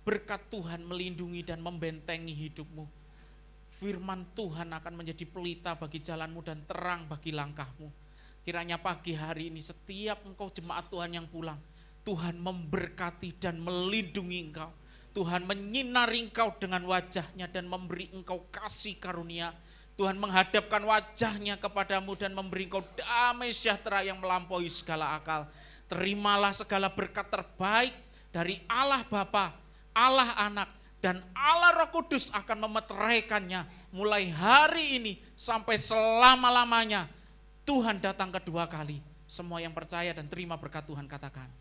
Berkat Tuhan melindungi dan membentengi hidupmu. Firman Tuhan akan menjadi pelita bagi jalanmu dan terang bagi langkahmu. Kiranya pagi hari ini setiap engkau jemaat Tuhan yang pulang, Tuhan memberkati dan melindungi engkau. Tuhan menyinari engkau dengan wajahnya dan memberi engkau kasih karunia. Tuhan menghadapkan wajahnya kepadamu dan memberi engkau damai sejahtera yang melampaui segala akal. Terimalah segala berkat terbaik dari Allah Bapa, Allah Anak, dan Allah Roh Kudus akan memeteraikannya mulai hari ini sampai selama-lamanya. Tuhan datang kedua kali. Semua yang percaya dan terima berkat Tuhan katakan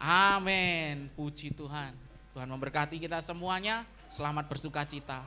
amin. Puji Tuhan. Tuhan memberkati kita semuanya. Selamat bersuka cita.